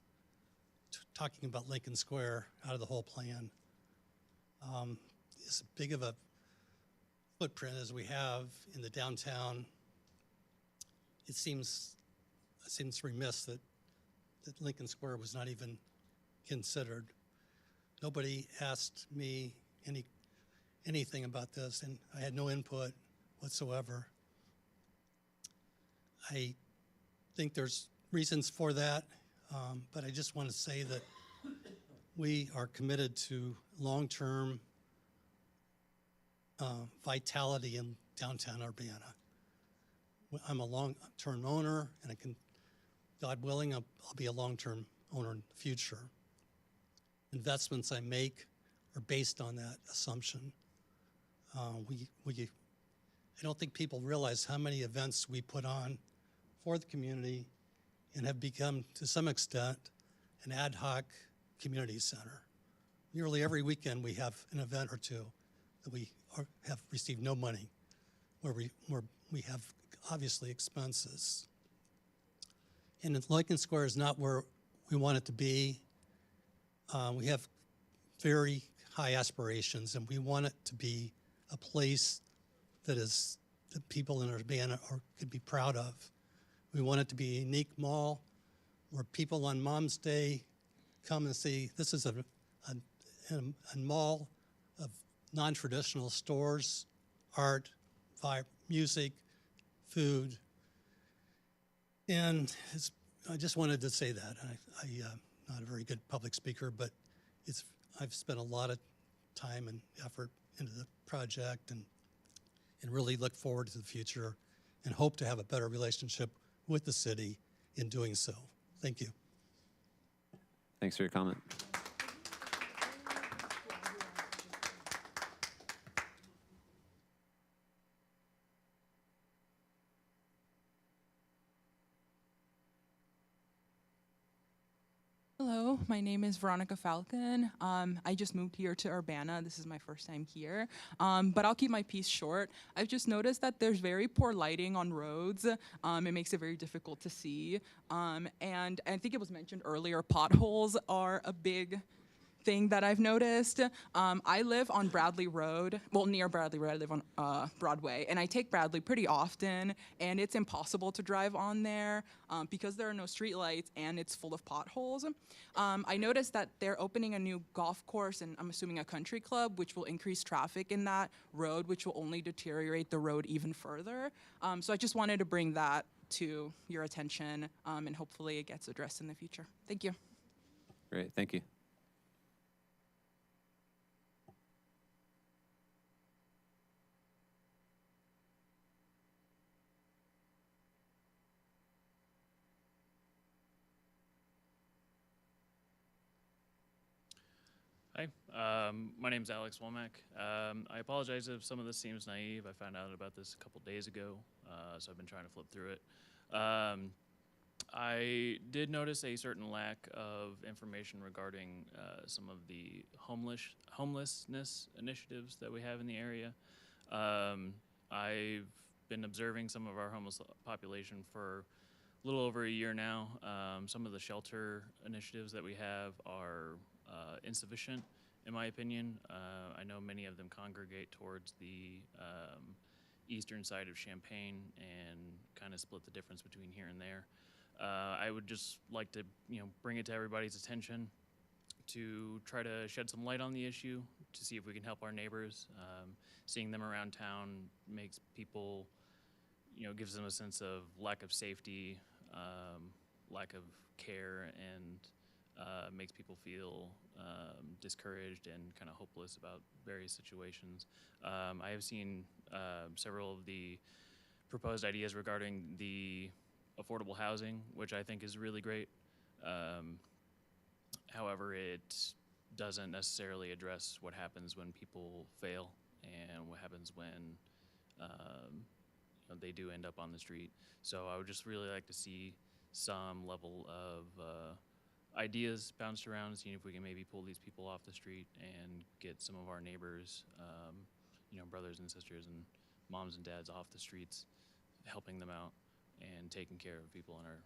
talking about Lincoln Square out of the whole plan. As big of a footprint as we have in the downtown, it seems remiss that Lincoln Square was not even considered. Nobody asked me anything about this, and I had no input whatsoever. I think there's reasons for that, but I just want to say that we are committed to long-term vitality in downtown Urbana. I'm a long-term owner, and God willing, I'll be a long-term owner in the future. Investments I make are based on that assumption. I don't think people realize how many events we put on for the community and have become, to some extent, an ad hoc community center. Nearly every weekend we have an event or two that we have received no money, where we have obviously expenses. And Lincoln Square is not where we want it to be. We have very high aspirations, and we want it to be a place that people in Urbana could be proud of. We want it to be a unique mall where people on Mom's Day come and see this is a mall of non-traditional stores, art, music, food. And I just wanted to say that. I'm not a very good public speaker, but I've spent a lot of time and effort into the project and really look forward to the future and hope to have a better relationship with the city in doing so. Thank you. Thanks for your comment. Hello, my name is Veronica Falcon. I just moved here to Urbana. This is my first time here, but I'll keep my piece short. I've just noticed that there's very poor lighting on roads. It makes it very difficult to see. And I think it was mentioned earlier, potholes are a big thing that I've noticed. I live on Bradley Road, well, near Bradley Road. I live on Broadway, and I take Bradley pretty often, and it's impossible to drive on there because there are no streetlights and it's full of potholes. I noticed that they're opening a new golf course, and I'm assuming a country club, which will increase traffic in that road, which will only deteriorate the road even further. So I just wanted to bring that to your attention, and hopefully it gets addressed in the future. Thank you. Great, thank you. Hi, my name's Alex Womack. I apologize if some of this seems naive. I found out about this a couple days ago, so I've been trying to flip through it. I did notice a certain lack of information regarding some of the homelessness initiatives that we have in the area. I've been observing some of our homeless population for a little over a year now. Some of the shelter initiatives that we have are insufficient, in my opinion. I know many of them congregate towards the eastern side of Champaign and kind of split the difference between here and there. I would just like to, bring it to everybody's attention to try to shed some light on the issue, to see if we can help our neighbors. Seeing them around town makes people, gives them a sense of lack of safety, lack of care, and makes people feel discouraged and kind of hopeless about various situations. I have seen several of the proposed ideas regarding the affordable housing, which I think is really great. However, it doesn't necessarily address what happens when people fail and what happens when they do end up on the street. So I would just really like to see some level of ideas bounced around, seeing if we can maybe pull these people off the street and get some of our neighbors, brothers and sisters and moms and dads off the streets, helping them out and taking care of people in our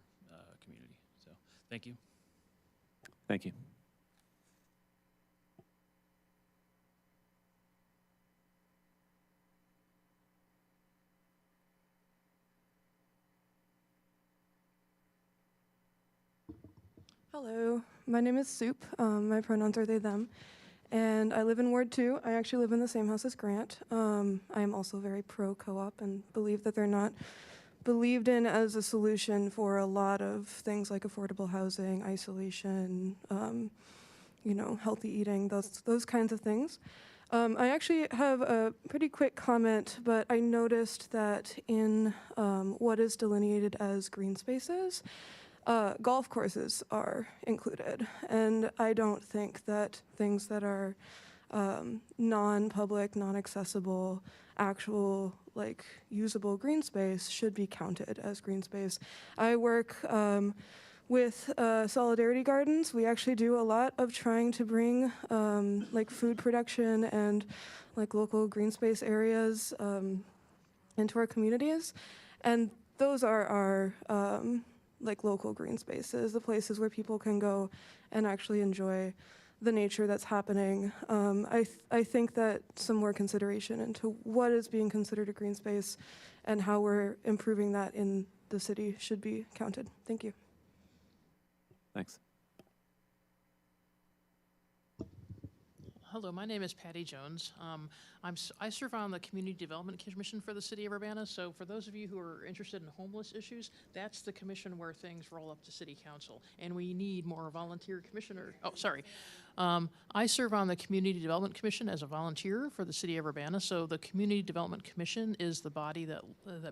community. So thank you. Thank you. Hello, my name is Soup. My pronouns are they, them. And I live in Ward 2. I actually live in the same house as Grant. I am also very pro co-op and believe that they're not believed in as a solution for a lot of things like affordable housing, isolation, healthy eating, those kinds of things. I actually have a pretty quick comment, but I noticed that in what is delineated as green spaces, golf courses are included, and I don't think that things that are non-public, non-accessible, actual, usable green space should be counted as green space. I work with Solidarity Gardens. We actually do a lot of trying to bring food production and local green space areas into our communities, and those are our local green spaces, the places where people can go and actually enjoy the nature that's happening. I think that some more consideration into what is being considered a green space and how we're improving that in the city should be counted. Thank you. Thanks. Hello, my name is Patty Jones. I serve on the Community Development Commission for the City of Urbana. So for those of you who are interested in homeless issues, that's the commission where things roll up to City Council. And we need more volunteer commissioners. Oh, sorry. I serve on the Community Development Commission as a volunteer for the City of Urbana. So the Community Development Commission is the body that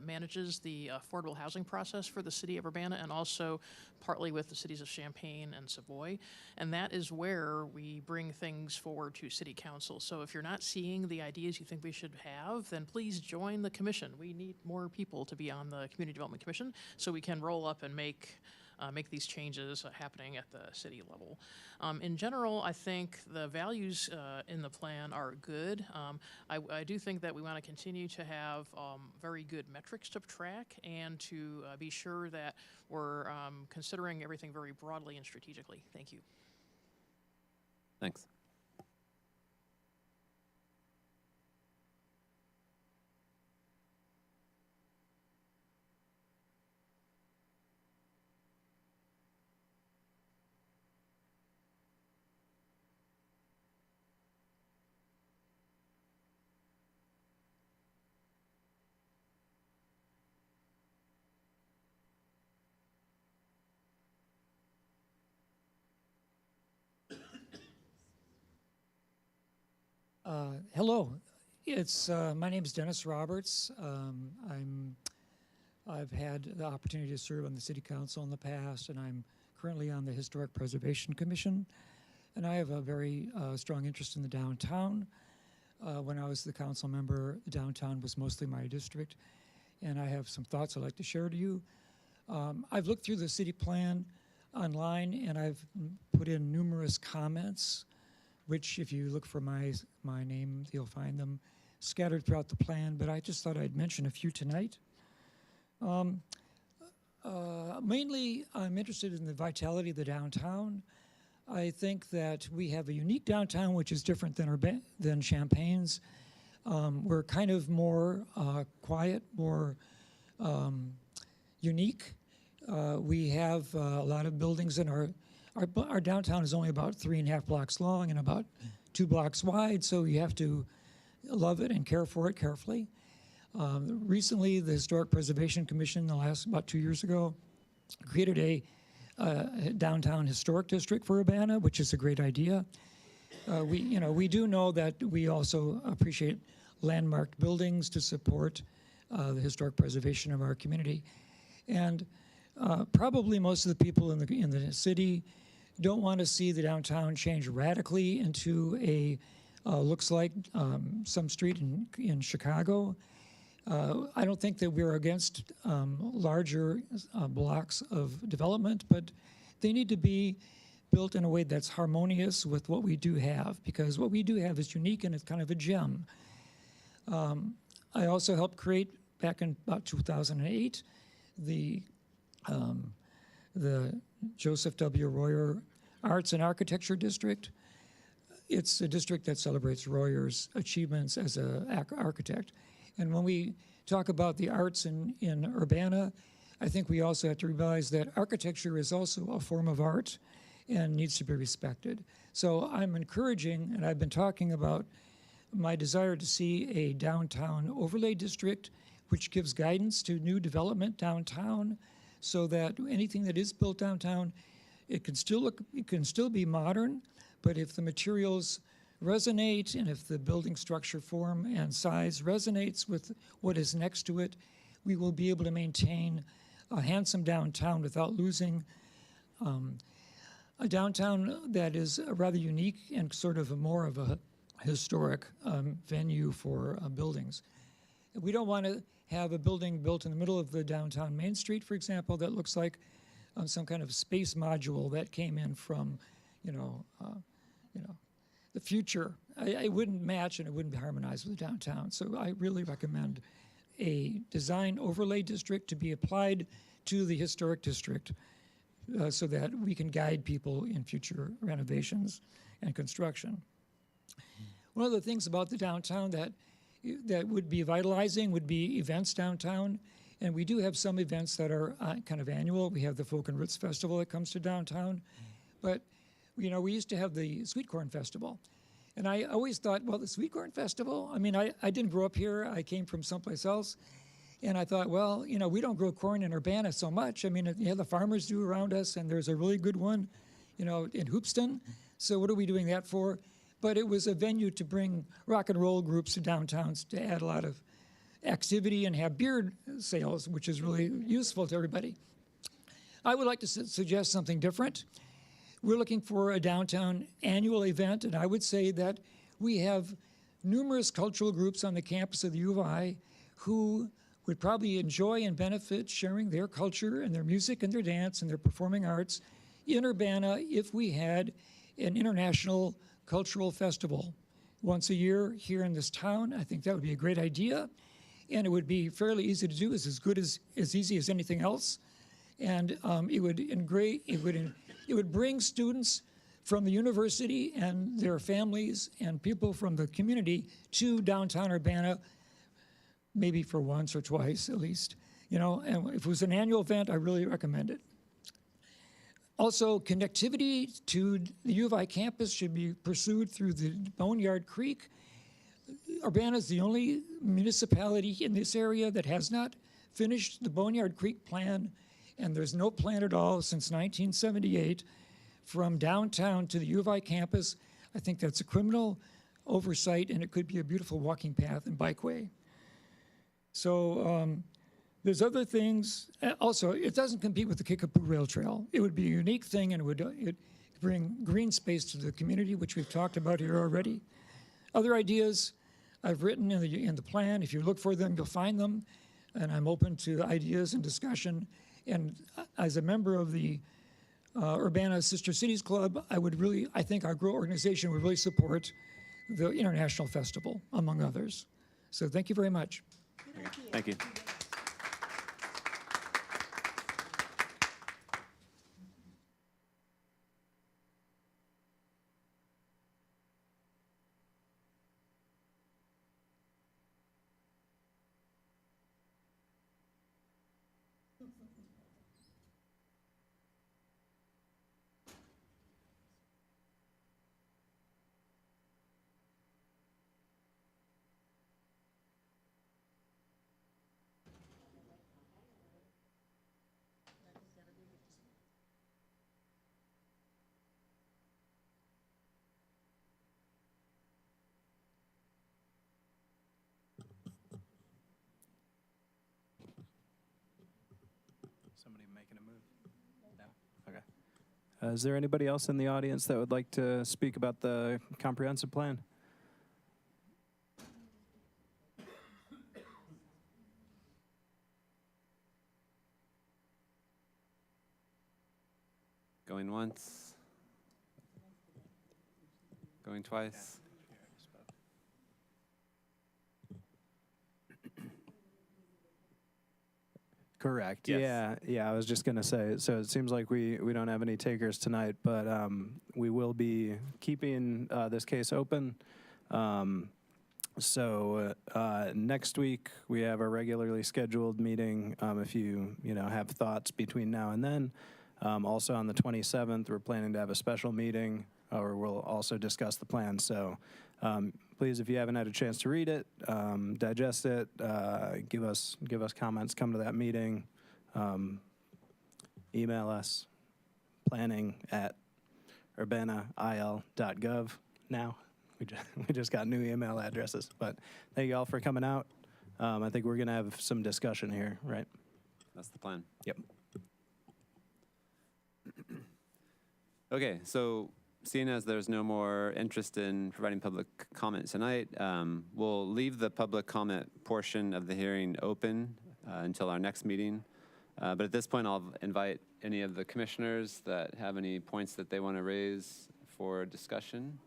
manages the affordable housing process for the City of Urbana, and also partly with the cities of Champaign and Savoy. And that is where we bring things forward to City Council. So if you're not seeing the ideas you think we should have, then please join the commission. We need more people to be on the Community Development Commission so we can roll up and make these changes happening at the city level. In general, I think the values in the plan are good. I do think that we want to continue to have very good metrics to track and to be sure that we're considering everything very broadly and strategically. Thank you. Thanks. Hello, my name is Dennis Roberts. I've had the opportunity to serve on the City Council in the past, and I'm currently on the Historic Preservation Commission. And I have a very strong interest in the downtown. When I was the council member, the downtown was mostly my district, and I have some thoughts I'd like to share to you. I've looked through the city plan online, and I've put in numerous comments, which if you look for my name, you'll find them scattered throughout the plan, but I just thought I'd mention a few tonight. Mainly, I'm interested in the vitality of the downtown. I think that we have a unique downtown, which is different than Champaign's. We're kind of more quiet, more unique. We have a lot of buildings in our downtown is only about 3.5 blocks long and about 2 blocks wide, so you have to love it and care for it carefully. Recently, the Historic Preservation Commission, about 2 years ago, created a downtown historic district for Urbana, which is a great idea. We do know that we also appreciate landmarked buildings to support the historic preservation of our community, and probably most of the people in the city don't want to see the downtown change radically into a looks like some street in Chicago. I don't think that we're against larger blocks of development, but they need to be built in a way that's harmonious with what we do have, because what we do have is unique and it's kind of a gem. I also helped create, back in about 2008, the Joseph W. Royer Arts and Architecture District. It's a district that celebrates Royer's achievements as an architect. And when we talk about the arts in Urbana, I think we also have to realize that architecture is also a form of art and needs to be respected. So I'm encouraging, and I've been talking about my desire to see a downtown overlay district which gives guidance to new development downtown so that anything that is built downtown, it can still be modern, but if the materials resonate and if the building structure form and size resonates with what is next to it, we will be able to maintain a handsome downtown without losing a downtown that is rather unique and sort of more of a historic venue for buildings. We don't want to have a building built in the middle of the downtown Main Street, for example, that looks like some kind of space module that came in from, the future. It wouldn't match and it wouldn't harmonize with the downtown. So I really recommend a design overlay district to be applied to the historic district so that we can guide people in future renovations and construction. One of the things about the downtown that would be vitalizing would be events downtown. And we do have some events that are kind of annual. We have the Folk and Roots Festival that comes to downtown. But, we used to have the Sweet Corn Festival. And I always thought, well, the Sweet Corn Festival, I mean, I didn't grow up here. I came from someplace else. And I thought, well, we don't grow corn in Urbana so much. I mean, the farmers do around us, and there's a really good one, in Hoopeston. So what are we doing that for? But it was a venue to bring rock and roll groups to downtowns to add a lot of activity and have beer sales, which is really useful to everybody. I would like to suggest something different. We're looking for a downtown annual event, and I would say that we have numerous cultural groups on the campus of the U of I who would probably enjoy and benefit sharing their culture and their music and their dance and their performing arts in Urbana if we had an international cultural festival once a year here in this town. I think that would be a great idea, and it would be fairly easy to do. It's as easy as anything else, and it would bring students from the university and their families and people from the community to downtown Urbana, maybe for once or twice at least. And if it was an annual event, I really recommend it. Also, connectivity to the U of I campus should be pursued through the Boneyard Creek. Urbana is the only municipality in this area that has not finished the Boneyard Creek plan, and there's no plan at all since 1978 from downtown to the U of I campus. I think that's a criminal oversight, and it could be a beautiful walking path and bikeway. So there's other things. Also, it doesn't compete with the Kickapoo Rail Trail. It would be a unique thing, and it would bring green space to the community, which we've talked about here already. Other ideas I've written in the plan. If you look for them, you'll find them, and I'm open to ideas and discussion. And as a member of the Urbana Sister Cities Club, I think our GROW organization would really support the International Festival, among others. So thank you very much. Thank you. Somebody making a move? No? Okay. Is there anybody else in the audience that would like to speak about the comprehensive plan? Going once? Going twice? Correct. Yes. Yeah. I was just gonna say. So it seems like we don't have any takers tonight, but we will be keeping this case open. So next week we have our regularly scheduled meeting. If you have thoughts between now and then. Also on the 27th, we're planning to have a special meeting, where we'll also discuss the plan. So please, if you haven't had a chance to read it, digest it, give us comments, come to that meeting, email us, planning@urbanail.gov now. We just got new email addresses, but thank you all for coming out. I think we're gonna have some discussion here, right? That's the plan. Yep. Okay, so seeing as there's no more interest in providing public comment tonight, we'll leave the public comment portion of the hearing open until our next meeting. But at this point, I'll invite any of the commissioners that have any points that they want to raise for discussion.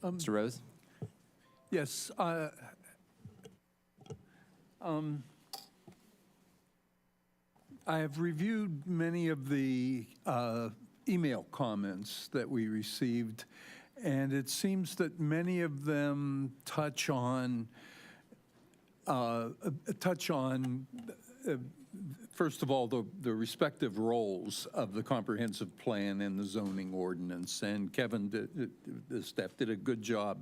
Mr. Rose? Yes. I have reviewed many of the email comments that we received, and it seems that many of them touch on first of all, the respective roles of the comprehensive plan and the zoning ordinance. And Kevin, the staff did a good job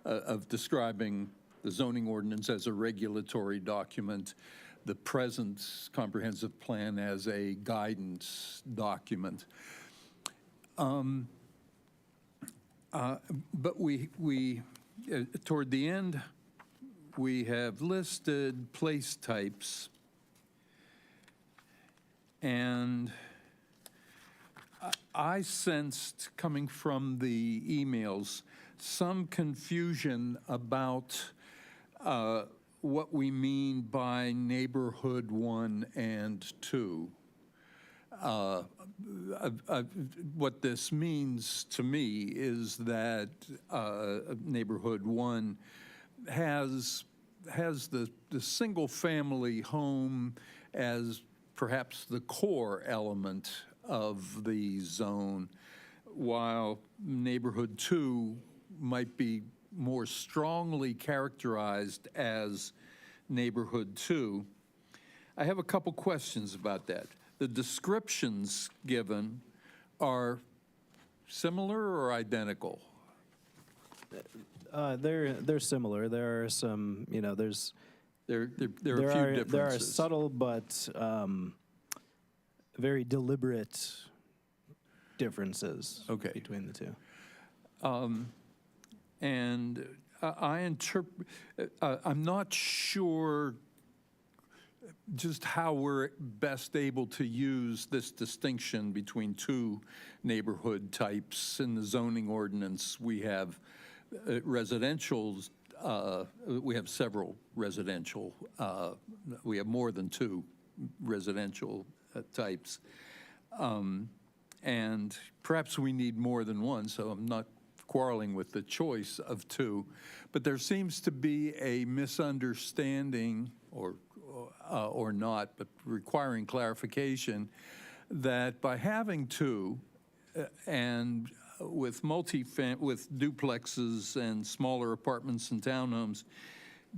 of describing the zoning ordinance as a regulatory document, the present comprehensive plan as a guidance document. But we toward the end, we have listed place types, and I sensed, coming from the emails, some confusion about what we mean by neighborhood 1 and 2. What this means to me is that neighborhood 1 has the single-family home as perhaps the core element of the zone, while neighborhood 2 might be more strongly characterized as neighborhood 2. I have a couple questions about that. The descriptions given are similar or identical? They're similar. There are some, there's there are a few differences. There are subtle but very deliberate differences between the two. And I'm not sure just how we're best able to use this distinction between two neighborhood types. In the zoning ordinance, we have residentials, we have several residential, we have more than two residential types. And perhaps we need more than one, so I'm not quarreling with the choice of two, but there seems to be a misunderstanding, or not, but requiring clarification, that by having two, and with with duplexes and smaller apartments and townhomes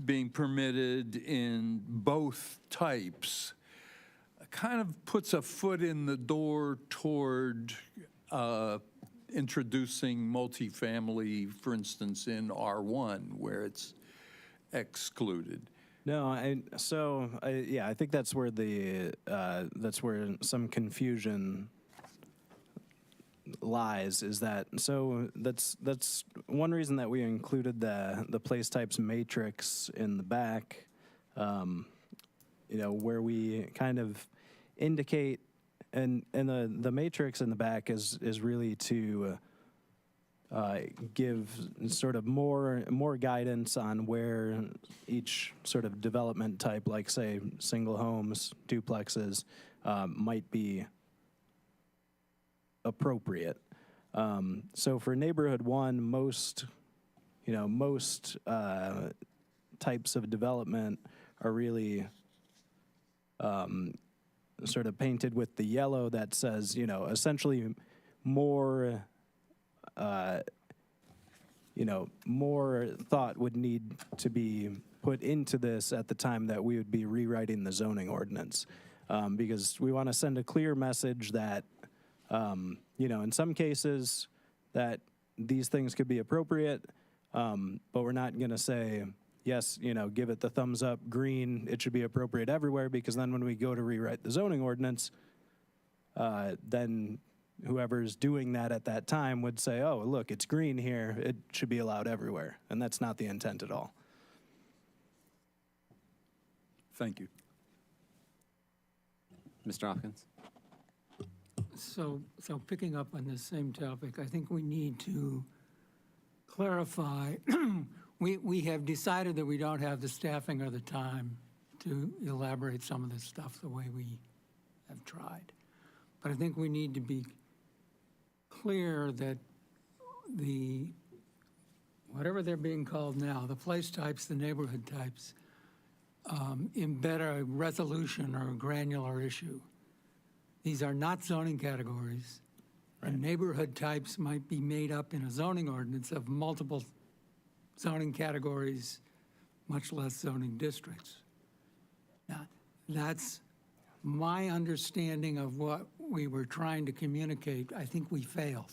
being permitted in both types, kind of puts a foot in the door toward introducing multifamily, for instance, in R1, where it's excluded. No, I think that's where that's where some confusion lies. Is that so? That's one reason that we included the place types matrix in the back. Where we kind of indicate, and the matrix in the back is really to give sort of more guidance on where each sort of development type, like say single homes, duplexes, might be appropriate. So for neighborhood one, most types of development are really sort of painted with the yellow that says, essentially more, more thought would need to be put into this at the time that we would be rewriting the zoning ordinance. Because we want to send a clear message that, in some cases that these things could be appropriate, but we're not going to say, yes, give it the thumbs up, green, it should be appropriate everywhere, because then when we go to rewrite the zoning ordinance, then whoever's doing that at that time would say, oh, look, it's green here, it should be allowed everywhere. And that's not the intent at all. Thank you. Mr. Hopkins? So picking up on this same topic, I think we need to clarify, we have decided that we don't have the staffing or the time to elaborate some of this stuff the way we have tried. But I think we need to be clear that whatever they're being called now, the place types, the neighborhood types, embed a resolution or a granular issue. These are not zoning categories, and neighborhood types might be made up in a zoning ordinance of multiple zoning categories, much less zoning districts. Now, that's my understanding of what we were trying to communicate. I think we failed.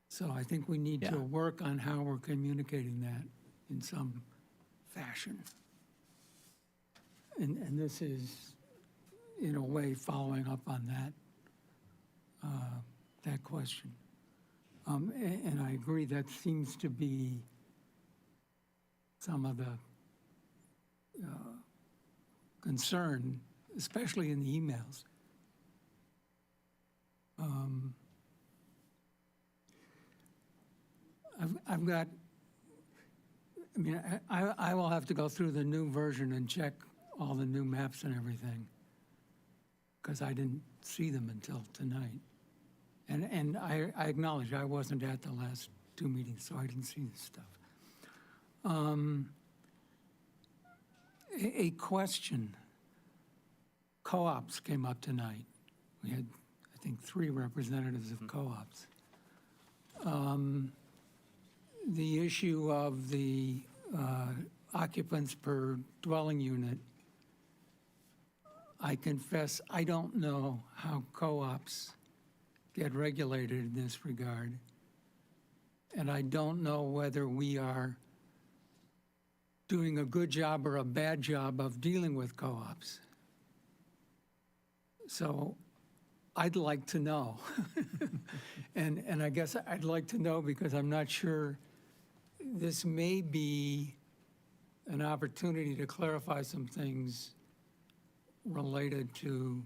So I think we need to work on how we're communicating that in some fashion. And this is, in a way, following up on that question. And I agree that seems to be some of the concern, especially in the emails. I've got, I will have to go through the new version and check all the new maps and everything, because I didn't see them until tonight. And I acknowledge I wasn't at the last two meetings, so I didn't see this stuff. A question. Co-ops came up tonight. We had, I think, 3 representatives of co-ops. The issue of the occupants per dwelling unit, I confess I don't know how co-ops get regulated in this regard. And I don't know whether we are doing a good job or a bad job of dealing with co-ops. So I'd like to know. And I guess I'd like to know because I'm not sure. This may be an opportunity to clarify some things related to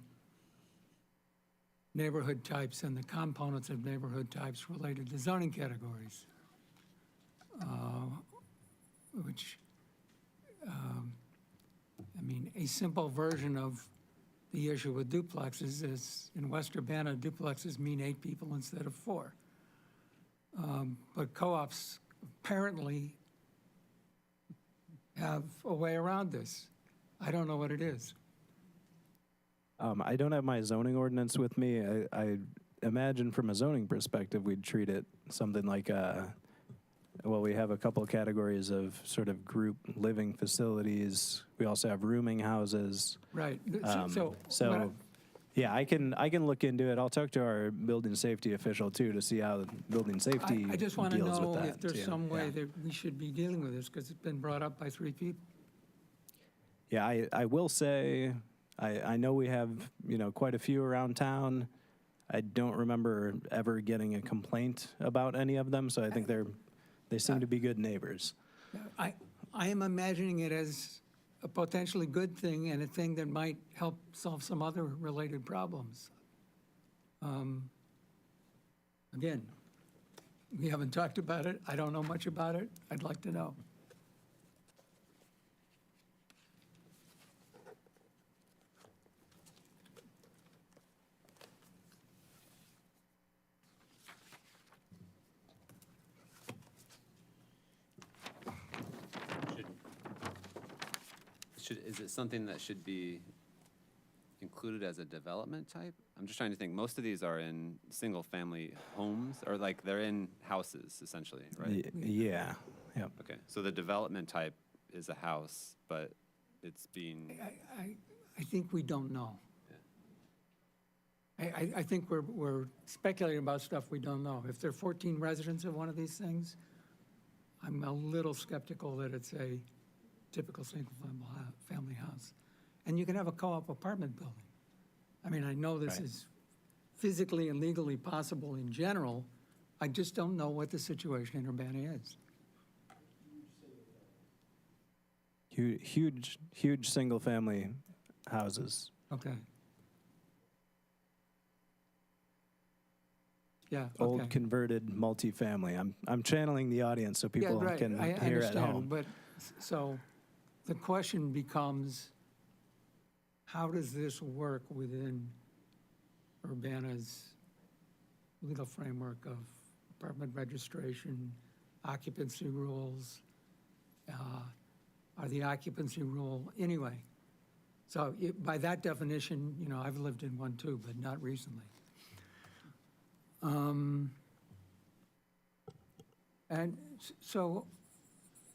neighborhood types and the components of neighborhood types related to zoning categories, which, a simple version of the issue with duplexes is in West Urbana, duplexes mean 8 people instead of 4. But co-ops apparently have a way around this. I don't know what it is. I don't have my zoning ordinance with me. I imagine from a zoning perspective, we'd treat it something like, we have a couple categories of sort of group living facilities. We also have rooming houses. Right. Yeah, I can look into it. I'll talk to our building safety official too to see how building safety I just want to deals know with that. if there's some way that we should be dealing with this, because it's been brought up by 3 people. Yeah, I will say, I know we have, quite a few around town. I don't remember ever getting a complaint about any of them, so I think they seem to be good neighbors. I am imagining it as a potentially good thing and a thing that might help solve some other related problems. Again, We haven't talked about it. I don't know much about it. I'd like to know. Is it something that should be included as a development type? I'm just trying to think. Most of these are in single-family homes, or like they're in houses, essentially, right? Yeah, yep. Okay, so the development type is a house, but it's being, I think we don't know. I think we're speculating about stuff we don't know. If there are 14 residents of one of these things, I'm a little skeptical that it's a typical single-family house. And you can have a co-op apartment building. I mean, I know this Right. is physically and legally possible in general. I just don't know what the situation in Urbana is. Huge single-family houses. Okay. Yeah, Old okay. converted multifamily. I'm channeling the audience so people Yeah, right. can I hear at understand, home. But, so, the question becomes, how does this work within Urbana's legal framework of apartment registration, occupancy rules? Are the occupancy rule, anyway. So by that definition, you know, I've lived in one too, but not recently. And so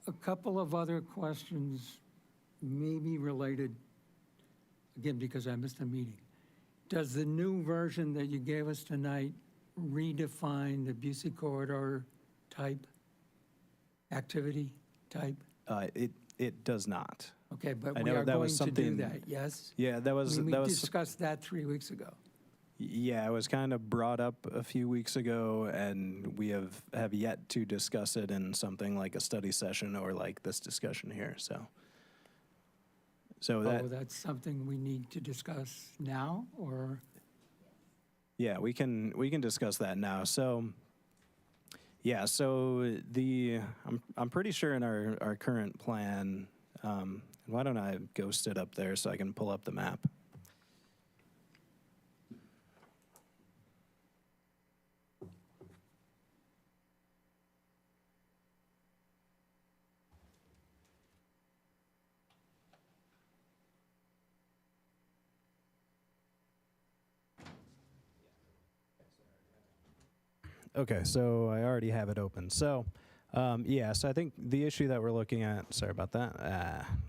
a couple of other questions, maybe related, again, because I missed a meeting. Does the new version that you gave us tonight redefine the Busey corridor type, activity type? It does not. Okay, but I we know are that going was to do something- that, yes? Yeah, that was We that was discussed that 3 weeks ago. Yeah, it was kind of brought up a few weeks ago, and we have yet to discuss it in something like a study session or like this discussion here. So that That's something we need to discuss now, or? yeah, we can discuss that now. So yeah, so I'm pretty sure in our current plan. Why don't I ghost it up there so I can pull up the map? Okay, so I already have it open. So, yeah, so I think the issue that we're looking at, sorry about that.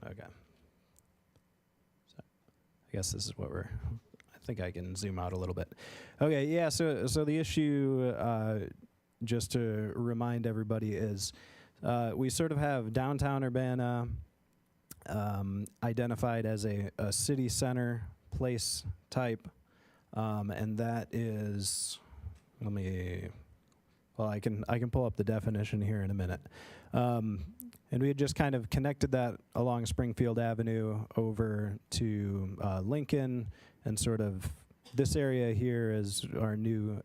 Okay. So I guess this is what I think I can zoom out a little bit. Okay, yeah, so the issue, just to remind everybody, is we sort of have downtown Urbana identified as a city center place type, and that is, I can pull up the definition here in a minute. And we had just kind of connected that along Springfield Avenue over to Lincoln, and sort of this area here is our new,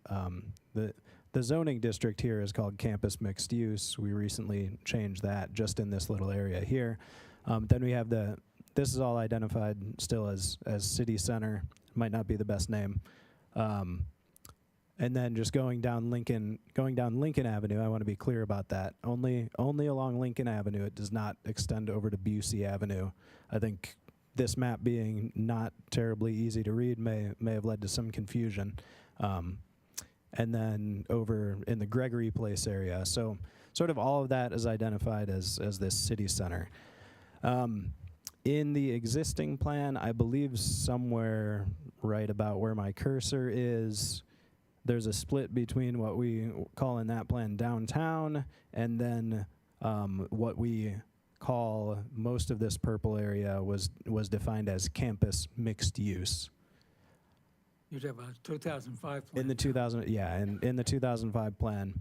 the zoning district here is called Campus Mixed Use. We recently changed that just in this little area here. Then we have this is all identified still as city center, might not be the best name. And then just going down Lincoln Avenue, I want to be clear about that. Only along Lincoln Avenue. It does not extend over to Busey Avenue. I think this map being not terribly easy to read may have led to some confusion. And then over in the Gregory Place area. So sort of all of that is identified as this city center. In the existing plan, I believe somewhere right about where my cursor is, there's a split between what we call in that plan downtown, and then what we call, most of this purple area was defined as campus mixed use. You have a 2005 plan. In the 2005 plan.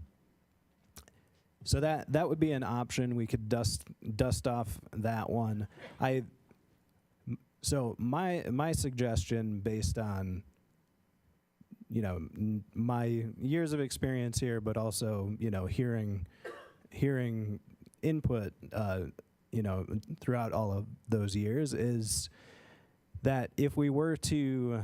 So that would be an option. We could dust off that one. So my suggestion, based on my years of experience here, but also, hearing input, throughout all of those years, is that if we were to,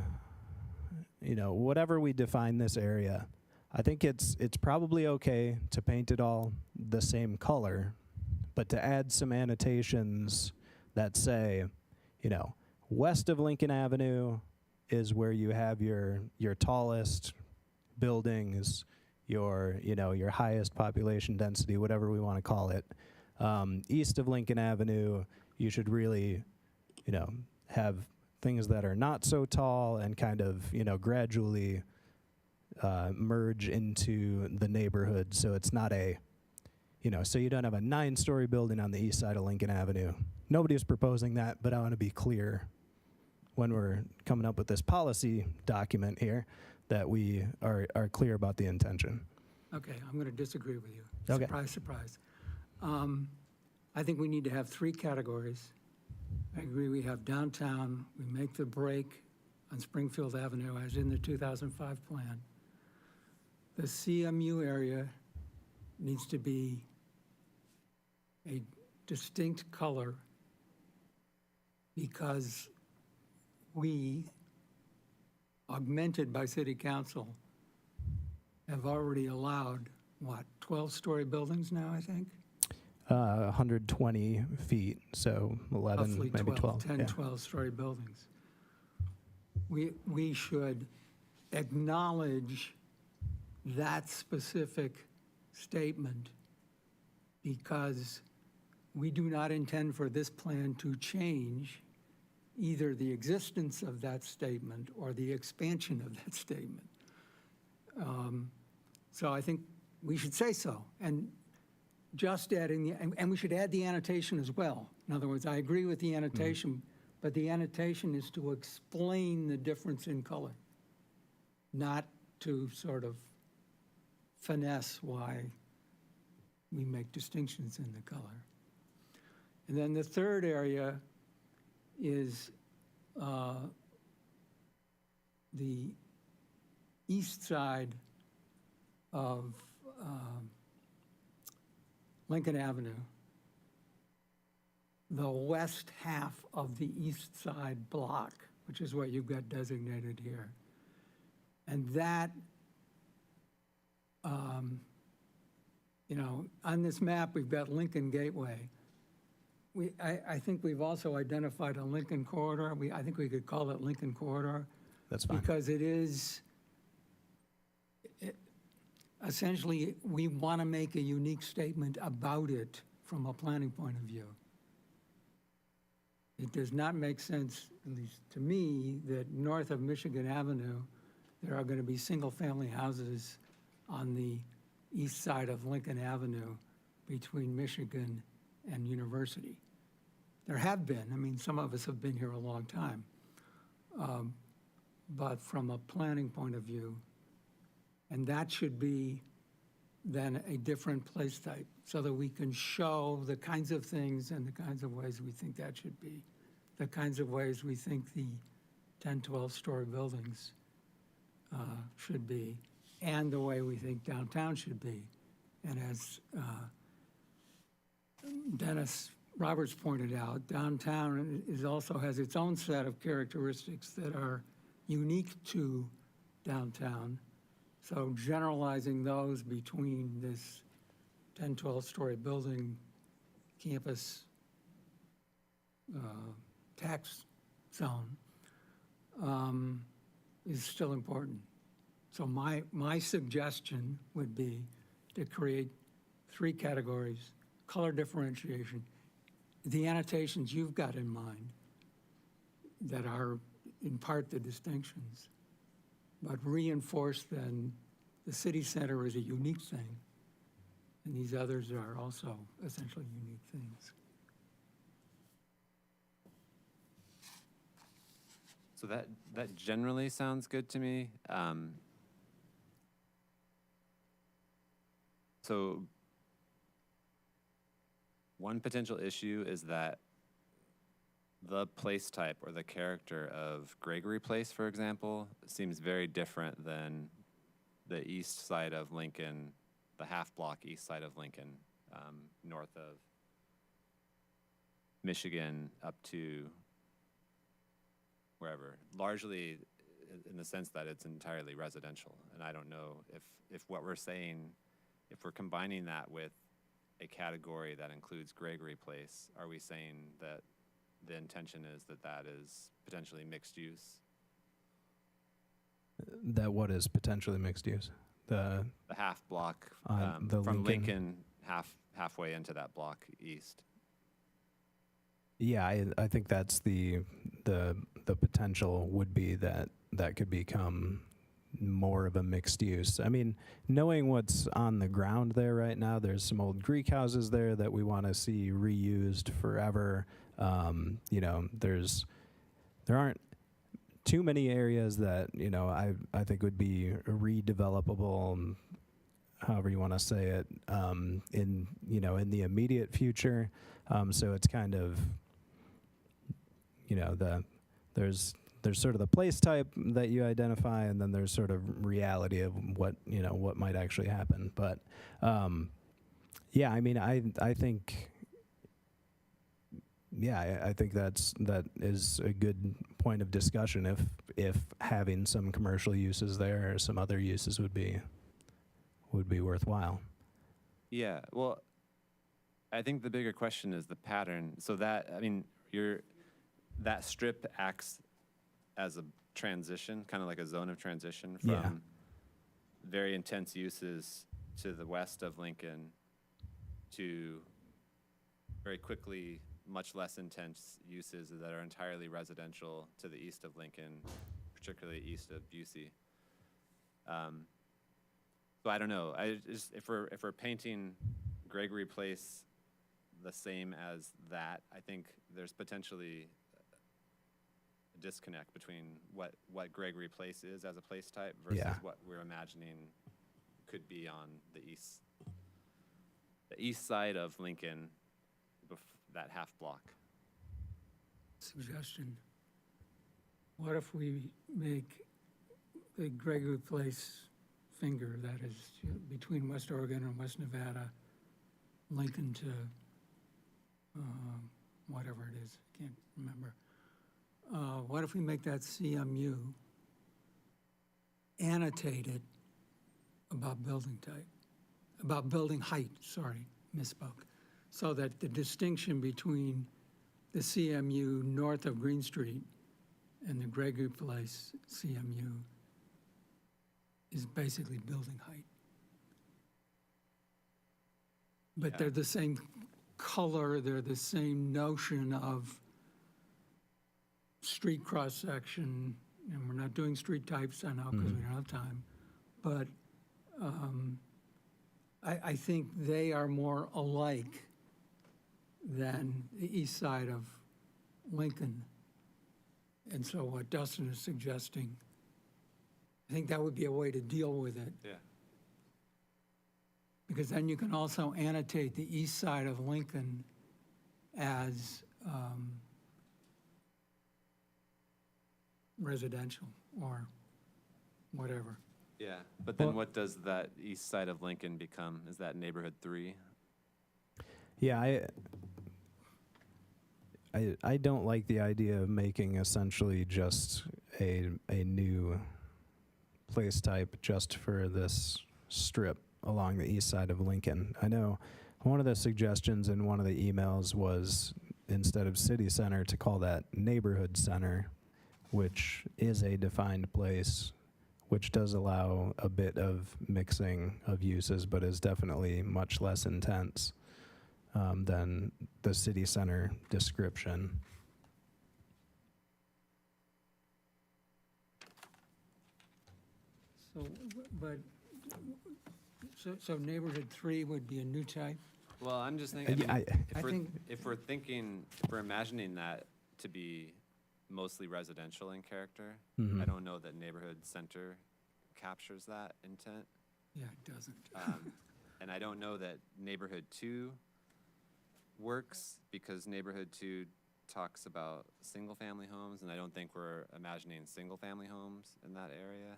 whatever we define this area, I think it's probably okay to paint it all the same color, but to add some annotations that say, west of Lincoln Avenue is where you have your tallest buildings, your highest population density, whatever we want to call it. East of Lincoln Avenue, you should really, have things that are not so tall and kind of, gradually merge into the neighborhood. So it's not so you don't have a 9-story building on the east side of Lincoln Avenue. Nobody's proposing that, but I want to be clear when we're coming up with this policy document here that we are clear about the intention. Okay, I'm going to disagree with you. Okay. Surprise, surprise. I think we need to have 3 categories. I agree we have downtown, we make the break on Springfield Avenue as in the 2005 plan. The CMU area needs to be a distinct color because we, augmented by city council, have already allowed, 12-story buildings now, I think? 120 feet, so 11, Roughly maybe 12. 10, yeah. 12-story buildings. We should acknowledge that specific statement because we do not intend for this plan to change either the existence of that statement or the expansion of that statement. So I think we should say so. And just adding, and we should add the annotation as well. In other words, I agree with the annotation, but the annotation is to explain the difference in color, not to sort of finesse why we make distinctions in the color. And then the third area is the east side of Lincoln Avenue, the west half of the east side block, which is what you've got designated here. And that, on this map, we've got Lincoln Gateway. I think we've also identified a Lincoln Corridor. I think we could call it Lincoln Corridor. That's fine. Because it is, essentially, we want to make a unique statement about it from a planning point of view. It does not make sense, at least to me, that north of Michigan Avenue, there are going to be single-family houses on the east side of Lincoln Avenue between Michigan and University. There have been, some of us have been here a long time. But from a planning point of view, and that should be then a different place type so that we can show the kinds of things and the kinds of ways we think that should be, the kinds of ways we think the 10, 12-story buildings should be, and the way we think downtown should be. And as Dennis Roberts pointed out, downtown also has its own set of characteristics that are unique to downtown. So generalizing those between this 10, 12-story building campus tax zone is still important. So my suggestion would be to create 3 categories: color differentiation, the annotations you've got in mind that are in part the distinctions, but reinforce then the city center is a unique thing, and these others are also essentially unique things. So that generally sounds good to me. So one potential issue is that the place type or the character of Gregory Place, for example, seems very different than the east side of Lincoln, the half block east side of Lincoln, north of Michigan up to wherever, largely in the sense that it's entirely residential. And I don't know if what we're saying, if we're combining that with a category that includes Gregory Place, are we saying that the intention is that that is potentially mixed use? That what is potentially mixed use? The half block the from Lincoln- Lincoln halfway into that block east. Yeah, I think that's the potential would be that could become more of a mixed use. I mean, knowing what's on the ground there right now, there's some old Greek houses there that we want to see reused forever. You know, there aren't too many areas that, you know, I think would be redevelopable, however you want to say it, in the immediate future. So it's kind of, you know, there's sort of the place type that you identify, and then there's sort of reality of what might actually happen. But yeah, I mean, I think. Yeah, I think that is a good point of discussion. If having some commercial uses there or some other uses would be worthwhile. Yeah, well, I think the bigger question is the pattern. So that, I mean, that strip acts as a transition, kind of like a zone of transition from very intense uses to the west of Lincoln to very quickly much less intense uses that are entirely residential to the east of Lincoln, particularly east of Busey. So I don't know. If we're painting Gregory Place the same as that, I think there's potentially a disconnect between what Gregory Place is as a place type versus what we're imagining could be on the east side of Lincoln, that half block. Suggestion. What if we make the Gregory Place finger, that is between West Oregon and West Nevada, Lincoln to whatever it is, I can't remember. What if we make that CMU annotated about building type, about building height, sorry, misspoke. So that the distinction between the CMU north of Green Street and the Gregory Place CMU is basically building height. But they're the same color, they're the same notion of street cross-section, and we're not doing street types, I know, because we don't have time. But I think they are more alike than the east side of Lincoln. And so what Dustin is suggesting, I think that would be a way to deal with it. Yeah. Because then you can also annotate the east side of Lincoln as residential or whatever. Yeah, but then what does that east side of Lincoln become? Is that neighborhood 3? Yeah, I don't like the idea of making essentially just a new place type just for this strip along the east side of Lincoln. I know one of the suggestions in one of the emails was instead of city center to call that neighborhood center, which is a defined place, which does allow a bit of mixing of uses, but is definitely much less intense than the city center description. So neighborhood 3 would be a new type? Well, I'm just thinking, if we're imagining that to be mostly residential in character, I don't know that neighborhood center captures that intent. Yeah, it doesn't. And I don't know that neighborhood 2 works because neighborhood 2 talks about single-family homes, and I don't think we're imagining single-family homes in that area.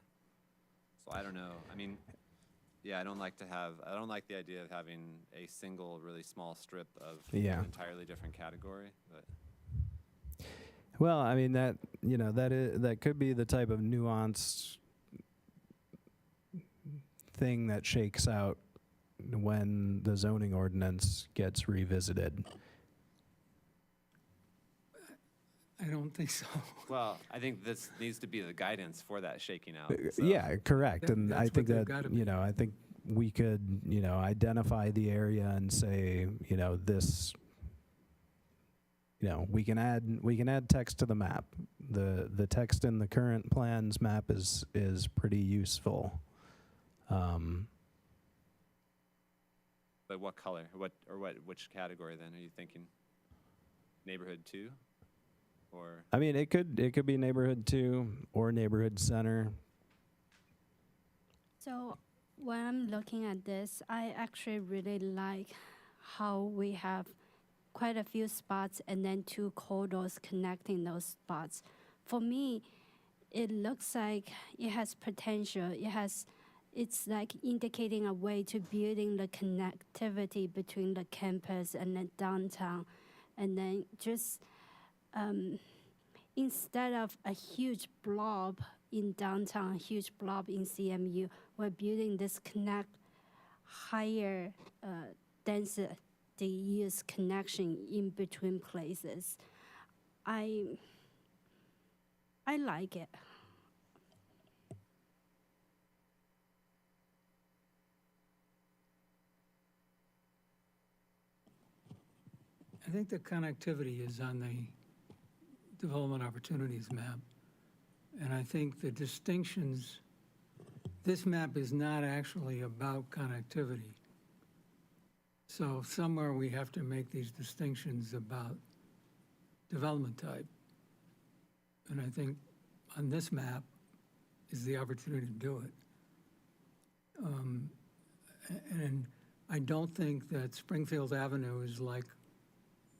So I don't know. I mean, yeah, I don't like the idea of having a single really small strip of Yeah. an entirely different category, but. Well, I mean, that could be the type of nuanced thing that shakes out when the zoning ordinance gets revisited. I don't think so. Well, I think this needs to be the guidance for that shaking out. so. Yeah, correct. And I That's think what they've that, gotta be. I think we could, identify the area and say, this, we can add text to the map. The text in the current plans map is pretty useful. But what color? Which category then are you thinking? Neighborhood 2? Or I mean, it could be neighborhood 2 or neighborhood center. So when I'm looking at this, I actually really like how we have quite a few spots and then 2 corridors connecting those spots. For me, it looks like it has potential. It's like indicating a way to building the connectivity between the campus and the downtown. And then just instead of a huge blob in downtown, a huge blob in CMU, we're building this higher density use connection in between places. I like it. I think the connectivity is on the development opportunities map. And I think the distinctions, this map is not actually about connectivity. So somewhere we have to make these distinctions about development type. And I think on this map is the opportunity to do it. And I don't think that Springfield Avenue is like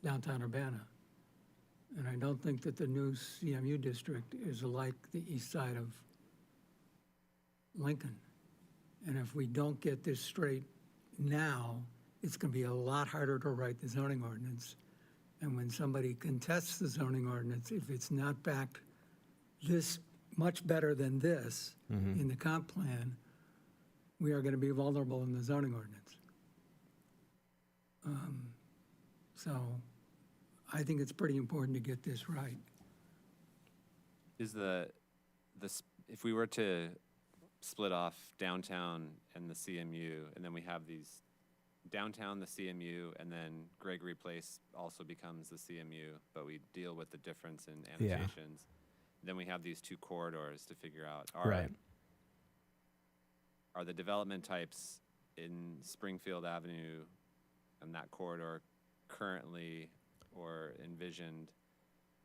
downtown Urbana. And I don't think that the new CMU district is like the east side of Lincoln. And if we don't get this straight now, it's going to be a lot harder to write the zoning ordinance. And when somebody contests the zoning ordinance, if it's not backed this much better than this in the comp plan, we are going to be vulnerable in the zoning ordinance. So I think it's pretty important to get this right. is if we were to split off downtown and the CMU, and then we have these downtown, the CMU, and then Gregory Place also becomes the CMU, but we deal with the difference in Yeah. annotations. Then we have these 2 corridors to figure out. Right. Are the development types in Springfield Avenue and that corridor currently or envisioned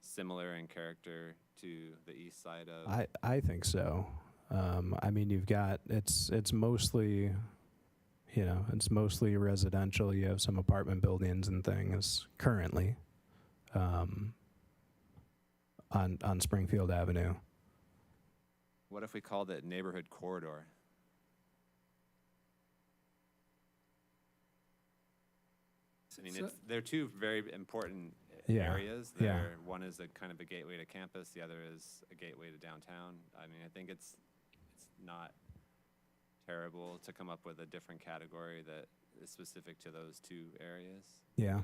similar in character to the east side of? I think so. I mean, you've got, it's mostly, it's mostly residential. You have some apartment buildings and things currently on Springfield Avenue. What if we called it neighborhood corridor? I mean, they're 2 very important Yeah, areas. yeah. One is a kind of a gateway to campus. The other is a gateway to downtown. I mean, I think it's not terrible to come up with a different category that is specific to those 2 areas. Yeah.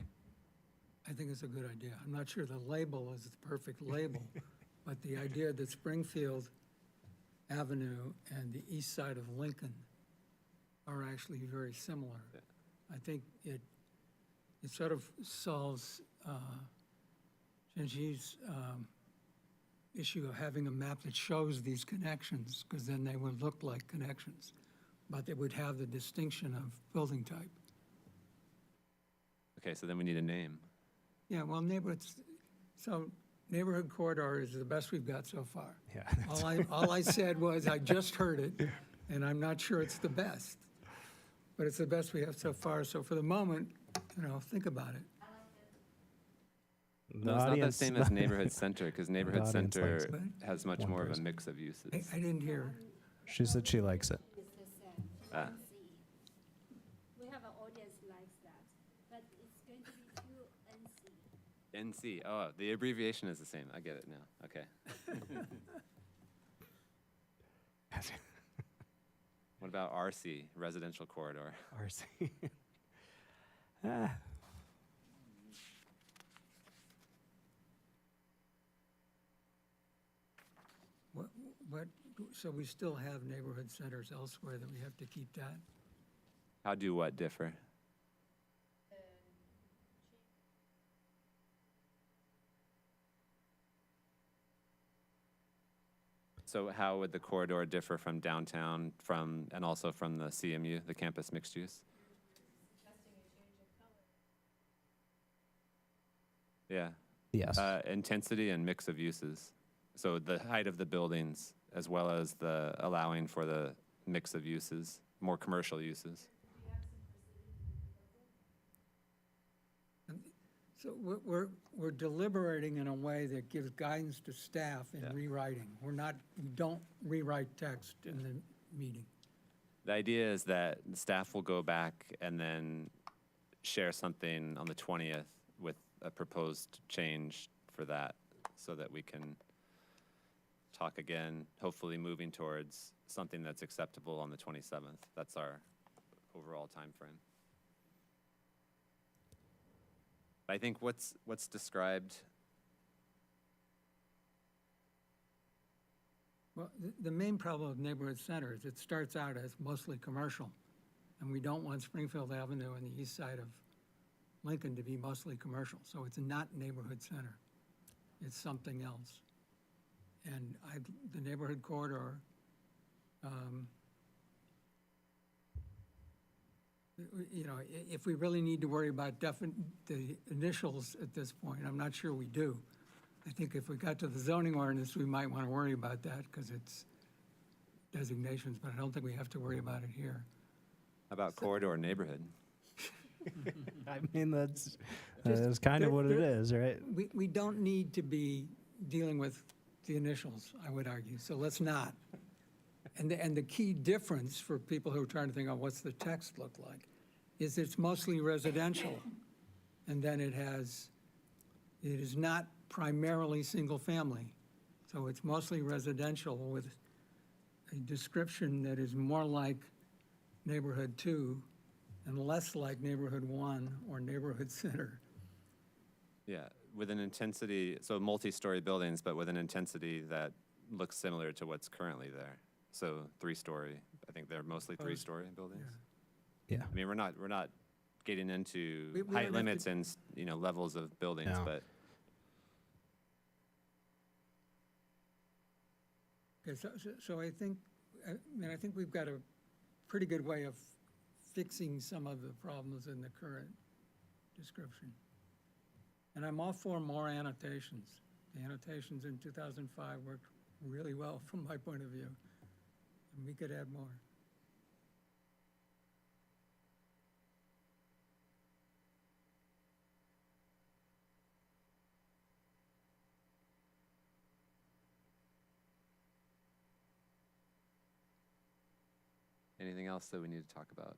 I think it's a good idea. I'm not sure the label is the perfect label, but the idea that Springfield Avenue and the east side of Lincoln are actually very similar. Yeah. I think it sort of solves Shanji's issue of having a map that shows these connections, because then they would look like connections, but they would have the distinction of building type. Okay, so then we need a name. Yeah, well, neighborhood corridor is the best we've got so far. Yeah. All I said was, I just heard it, and I'm not sure it's the best, but it's the best we have so far. So for the moment, think about it. No, it's not the same as neighborhood center, because neighborhood audience likes center has much one more of a person. mix of uses. I didn't hear. She said she likes it. Ah. We have an audience likes that, but it's going to be too NC. NC, oh, the abbreviation is the same. I get it now, okay. What about RC, residential corridor? RC. Ah. What, so we still have neighborhood centers elsewhere that we have to keep that? How do what differ? So how would the corridor differ from downtown, and also from the CMU, the campus mixed use? Yeah. Yes. Intensity and mix of uses. So the height of the buildings, as well as the allowing for the mix of uses, more commercial uses. So we're deliberating in a way that gives guidance to staff in rewriting. We don't rewrite text in the meeting. The idea is that staff will go back and then share something on the 20th with a proposed change for that, so that we can talk again, hopefully moving towards something that's acceptable on the 27th. That's our overall time frame. I think what's described. Well, the main problem with neighborhood centers, it starts out as mostly commercial, and we don't want Springfield Avenue and the east side of Lincoln to be mostly commercial. So it's not neighborhood center. It's something else. And the neighborhood corridor, you know, if we really need to worry about the initials at this point, I'm not sure we do. I think if we got to the zoning ordinance, we might want to worry about that because it's designations, but I don't think we have to worry about it here. How about corridor neighborhood? I mean, that's kind of what it is, right? We don't need to be dealing with the initials, I would argue, so let's not. And the key difference for people who are trying to think of what's the text look like is it's mostly residential. And then it is not primarily single family. So it's mostly residential with a description that is more like neighborhood 2 and less like neighborhood 1 or neighborhood center. Yeah, with an intensity, so multi-story buildings, but with an intensity that looks similar to what's currently there. So 3-story, I think they're mostly 3-story buildings. Yeah. I mean, we're not getting into We don't height have limits to- and, you know, levels of buildings, No. but Okay, so I think we've got a pretty good way of fixing some of the problems in the current description. And I'm all for more annotations. The annotations in 2005 worked really well from my point of view, and we could add more. anything else that we need to talk about?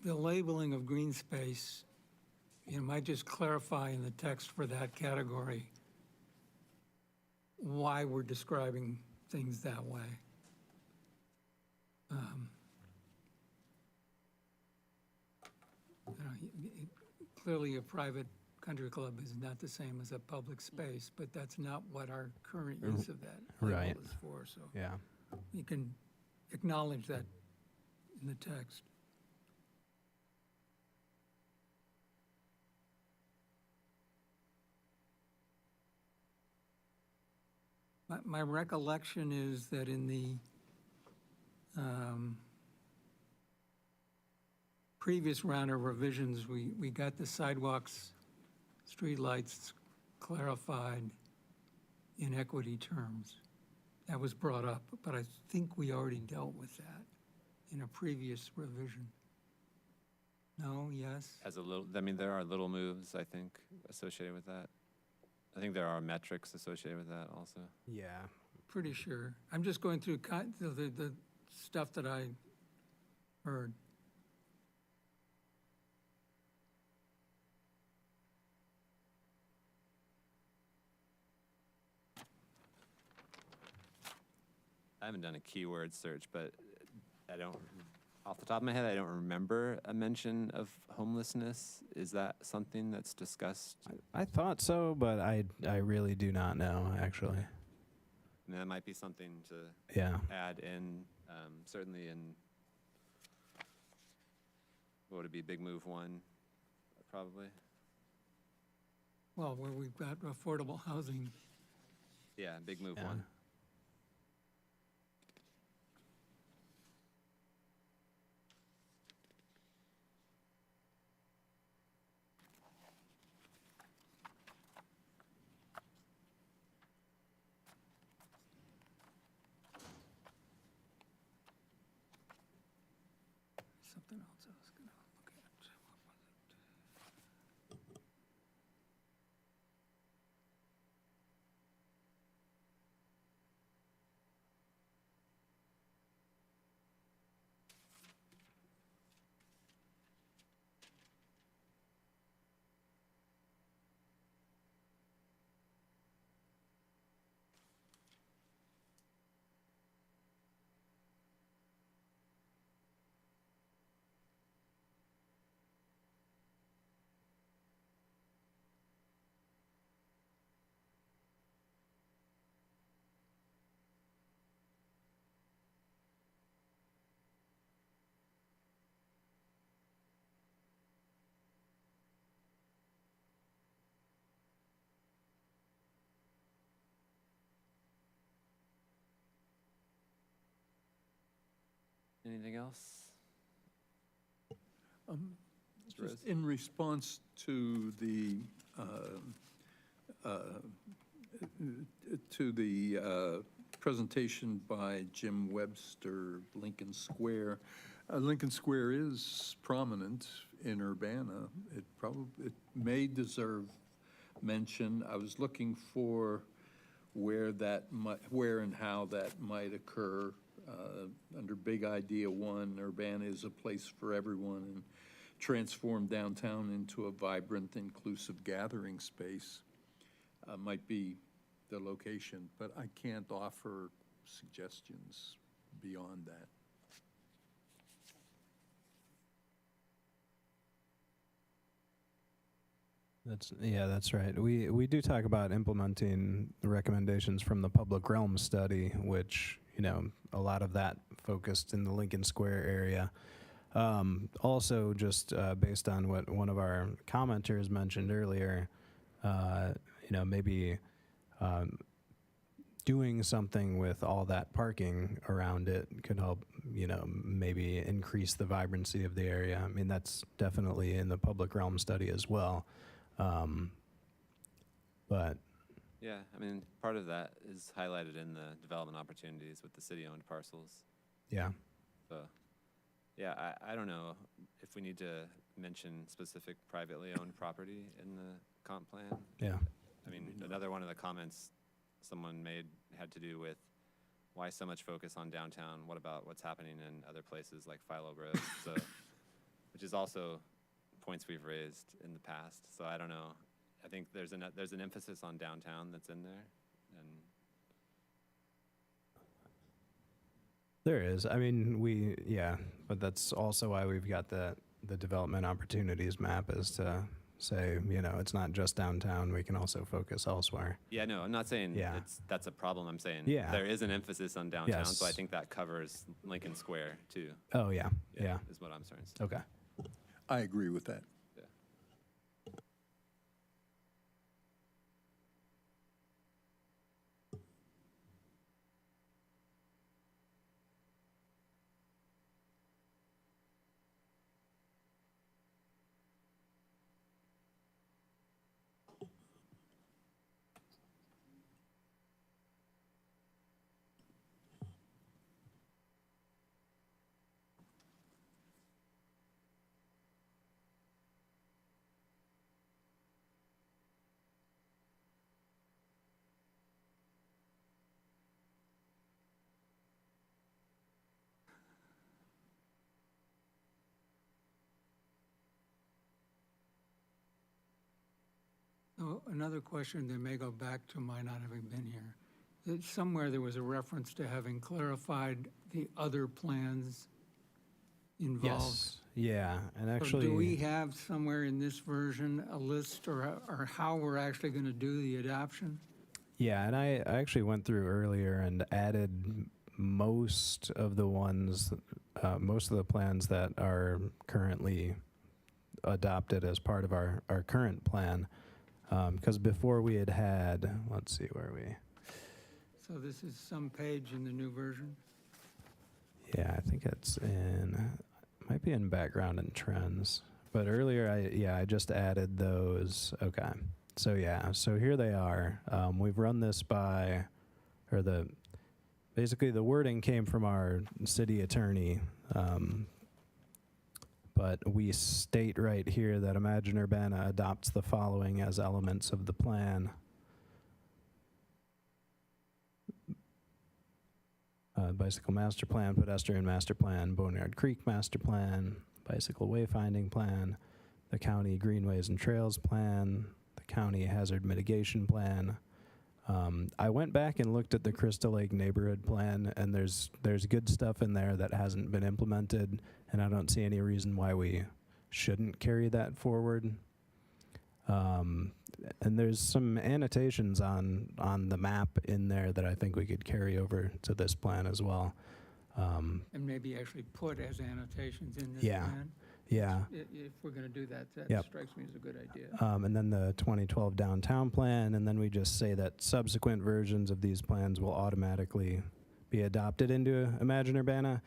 The labeling of green space, you know, might just clarify in the text for that category why we're describing things that way. You know, clearly a private country club is not the same as a public space, but that's not what our current use of that label Right. is for, so. Yeah. You can acknowledge that in the text. My recollection is that in the previous round of revisions, we got the sidewalks, streetlights clarified in equity terms. That was brought up, but I think we already dealt with that in a previous revision. No, yes? As a little, I mean, there are little moves, I think, associated with that. I think there are metrics associated with that also. Yeah. pretty sure. I'm just going through the stuff that I heard. I haven't done a keyword search, but I don't, off the top of my head, I don't remember a mention of homelessness. Is that something that's discussed? I thought so, but I really do not know, actually. And that might be something to Yeah. add in, certainly in, what would it be, Big Move 1, probably? Well, where we've got affordable housing. Yeah, Big Move Yeah. 1. Something else I was going to look at. What was it? Anything else? Just in response to the presentation by Jim Webster, Lincoln Square. Lincoln Square is prominent in Urbana. It may deserve mention. I was looking for where and how that might occur. Under Big Idea 1, Urbana is a place for everyone, and transform downtown into a vibrant, inclusive gathering space might be the location, but I can't offer suggestions beyond that. That's right. We do talk about implementing the recommendations from the Public Realm study, which, a lot of that focused in the Lincoln Square area. Also, just based on what one of our commenters mentioned earlier, maybe doing something with all that parking around it could help, maybe increase the vibrancy of the area. I mean, that's definitely in the Public Realm study as well. But Yeah, I mean, part of that is highlighted in the development opportunities with the city-owned parcels. yeah, So, yeah, I don't know if we need to mention specific privately owned property in the comp plan. yeah. I mean, another one of the comments someone made had to do with why so much focus on downtown? What about what's happening in other places like Philo Road? So, which is also points we've raised in the past. So I don't know. I think there's an emphasis on downtown that's in there, and There is. I mean, but that's also why we've got the development opportunities map, is to say, it's not just downtown, we can also focus elsewhere. Yeah, no, I'm not saying Yeah. that's a problem. I'm saying Yeah. there is an emphasis on downtown, so I Yes. think that covers Lincoln Square too. Oh, yeah, yeah. Is what I'm starting to say. Okay. I agree with that. So another question that may go back to my not having been here. That somewhere there was a reference to having clarified the other plans involved. Yes. Yeah, and So actually. do we have somewhere in this version a list or how we're actually going to do the adoption? Yeah, and I actually went through earlier and added most of the plans that are currently adopted as part of our current plan. Because before we had, let's see, where are we? So this is some page in the new version? Yeah, I think it's might be in background and trends. But earlier, I just added those. Okay. So so here they are. We've run this basically the wording came from our city attorney. But we state right here that Imagine Urbana adopts the following as elements of the plan. Bicycle master plan, pedestrian master plan, Boneyard Creek master plan, bicycle wayfinding plan, the county greenways and trails plan, the county hazard mitigation plan. I went back and looked at the Crystal Lake neighborhood plan, and there's good stuff in there that hasn't been implemented, and I don't see any reason why we shouldn't carry that forward. And there's some annotations on the map in there that I think we could carry over to this plan as well. And maybe actually put as annotations in this Yeah. plan? Yeah. If we're going to do that, that Yep. strikes me as a good idea. And then the 2012 downtown plan, and then we just say that subsequent versions of these plans will automatically be adopted into Imagine Urbana.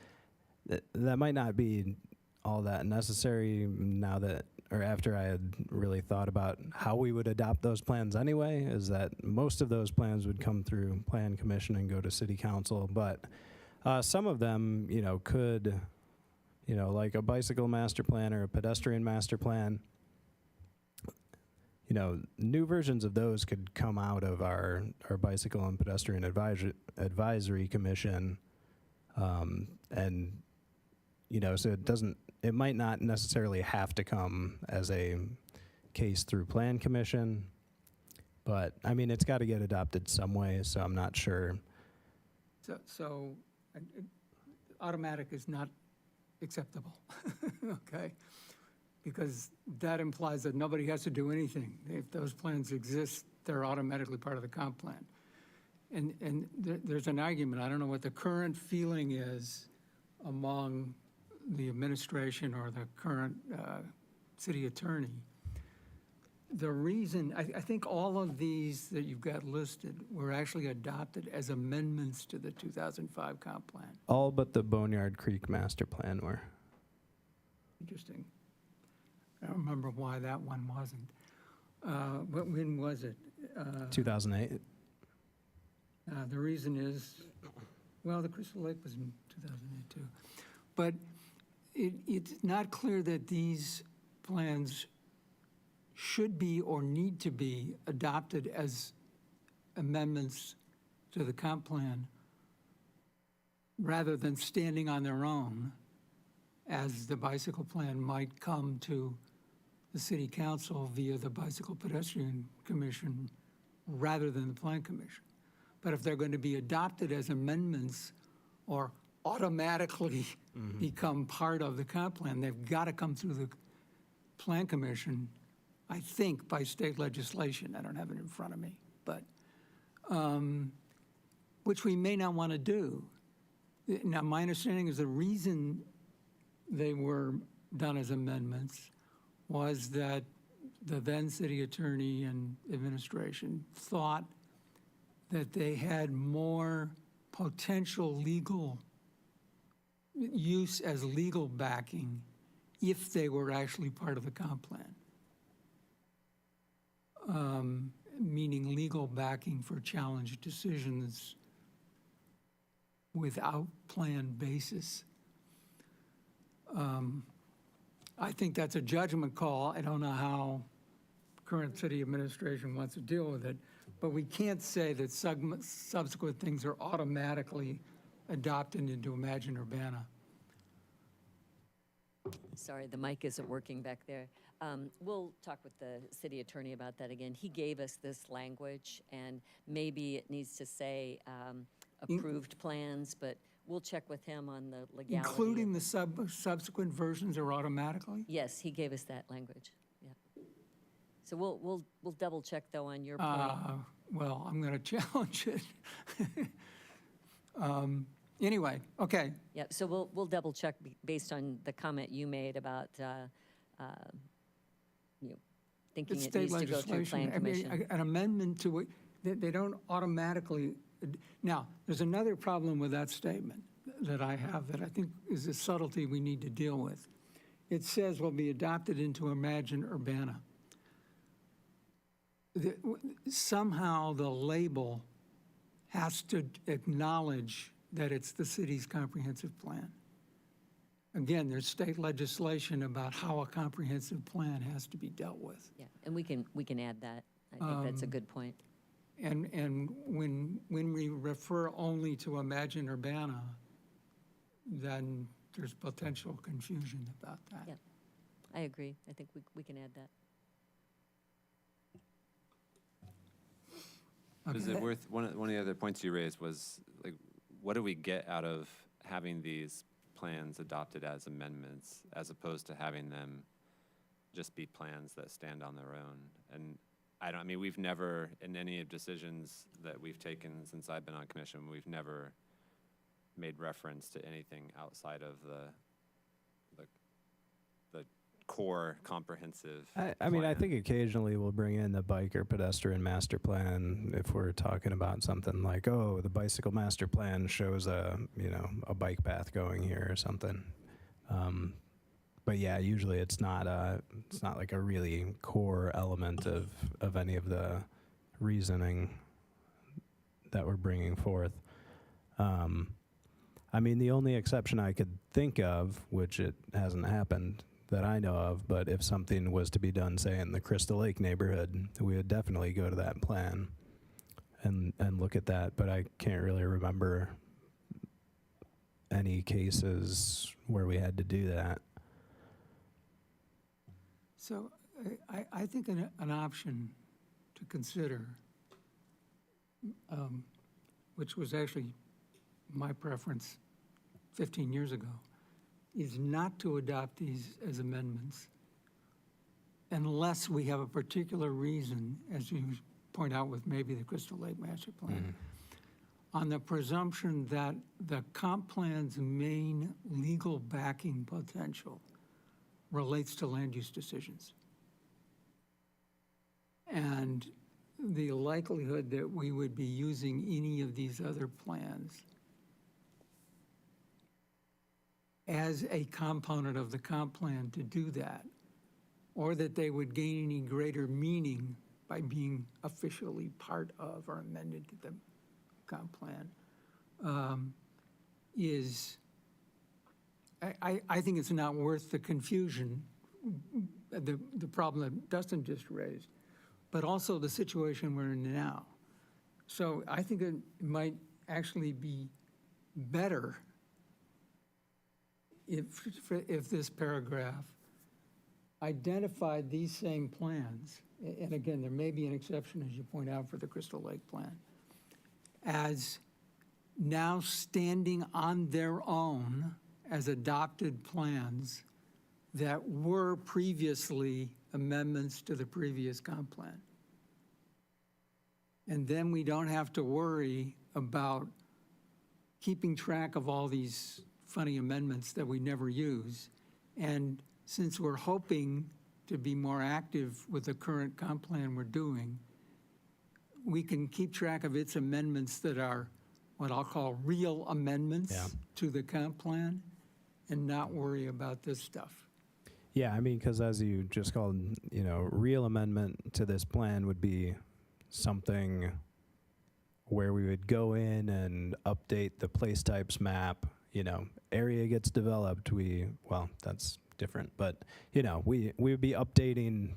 That might not be all that necessary now that, or after I had really thought about how we would adopt those plans anyway, is that most of those plans would come through Plan Commission and go to City Council, but some of them, could, like a bicycle master plan or a pedestrian master plan, new versions of those could come out of our bicycle and pedestrian advisory commission. And, so it might not necessarily have to come as a case through Plan Commission, but I mean, it's got to get adopted some way, so I'm not sure. So automatic is not acceptable, okay? Because that implies that nobody has to do anything. If those plans exist, they're automatically part of the comp plan. And there's an argument, I don't know what the current feeling is among the administration or the current city attorney. The reason, I think all of these that you've got listed were actually adopted as amendments to the 2005 comp plan. All but the Boneyard Creek master plan were. Interesting. I don't remember why that one wasn't. But when was it? 2008. The reason is, well, the Crystal Lake was in 2008 too. But it's not clear that these plans should be or need to be adopted as amendments to the comp plan rather than standing on their own, as the bicycle plan might come to the city council via the Bicycle Pedestrian Commission rather than the Plan Commission. But if they're going to be adopted as amendments or automatically become part of the comp plan, they've got to come through the Plan Commission I think by state legislation. I don't have it in front of me, but, which we may not want to do. Now, my understanding is the reason they were done as amendments was that the then city attorney and administration thought that they had more potential legal use as legal backing if they were actually part of the comp plan. Meaning legal backing for challenge decisions without plan basis. I think that's a judgment call. I don't know how current city administration wants to deal with it, but we can't say that subsequent things are automatically adopted into Imagine Urbana. Sorry, the mic isn't working back there. We'll talk with the city attorney about that again. He gave us this language, and maybe it needs to say approved plans, but we'll check with him on the legality. Including the subsequent versions are automatically? Yes, he gave us that language. Yeah. So we'll double check though on your point. Well, I'm going to challenge it. Anyway, okay. Yeah. So we'll double check based on the comment you made about thinking It's it state needs to go through legislation. Plan I mean, Commission. an amendment to it, they don't automatically. Now, there's another problem with that statement that I have that I think is a subtlety we need to deal with. It says will be adopted into Imagine Urbana. Somehow the label has to acknowledge that it's the city's comprehensive plan. Again, there's state legislation about how a comprehensive plan has to be dealt with. Yeah, and we can add that. I think that's a good point. And when we refer only to Imagine Urbana, then there's potential confusion about that. Yeah, I agree. I think we can add that. Is it worth, one of the other points you raised was, like, what do we get out of having these plans adopted as amendments as opposed to having them just be plans that stand on their own? And I mean, we've never, in any of decisions that we've taken since I've been on commission, we've never made reference to anything outside of the core comprehensive I mean, I think occasionally we'll bring in the bike or pedestrian master plan if we're talking about something like, oh, the bicycle master plan shows a bike path going here or something. But yeah, usually it's not like a really core element of any of the reasoning that we're bringing forth. I mean, the only exception I could think of, which it hasn't happened that I know of, but if something was to be done, say, in the Crystal Lake neighborhood, we would definitely go to that plan and look at that. But I can't really remember any cases where we had to do that. So I think an option to consider, which was actually my preference 15 years ago, is not to adopt these as amendments unless we have a particular reason, as you point out with maybe the Crystal Lake Master Plan, on the presumption that the comp plan's main legal backing potential relates to land use decisions. And the likelihood that we would be using any of these other plans as a component of the comp plan to do that, or that they would gain any greater meaning by being officially part of or amended to the comp plan, is, I think it's not worth the confusion, the problem that Dustin just raised, but also the situation we're in now. So I think it might actually be better if this paragraph identified these same plans, and again, there may be an exception, as you point out, for the Crystal Lake plan, as now standing on their own as adopted plans that were previously amendments to the previous comp plan. And then we don't have to worry about keeping track of all these funny amendments that we never use. And since we're hoping to be more active with the current comp plan we're doing, we can keep track of its amendments that are what I'll call real amendments to the comp plan and not worry about this stuff. Yeah, I mean, because as you just called, you know, real amendment to this plan would be something where we would go in and update the place types map, you know, area gets developed, well, that's different, but, you know, we would be updating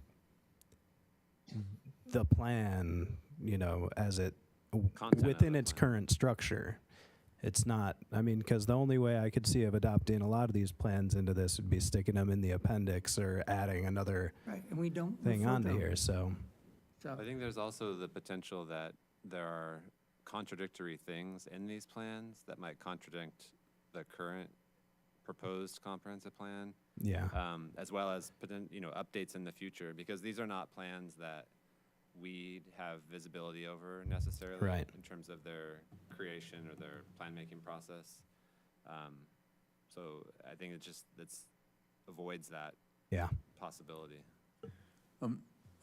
the plan, you know, as it, within its current structure. It's not, I mean, because the only way I could see of adopting a lot of these plans into this would be sticking them in the appendix or adding another Right, and we don't thing refer onto to here, so. I think there's also the potential that there are contradictory things in these plans that might contradict the current proposed comprehensive plan. Yeah. As well as, you know, updates in the future, because these are not plans that we have visibility over necessarily in terms of their creation or their plan-making process. So I think it avoids that possibility.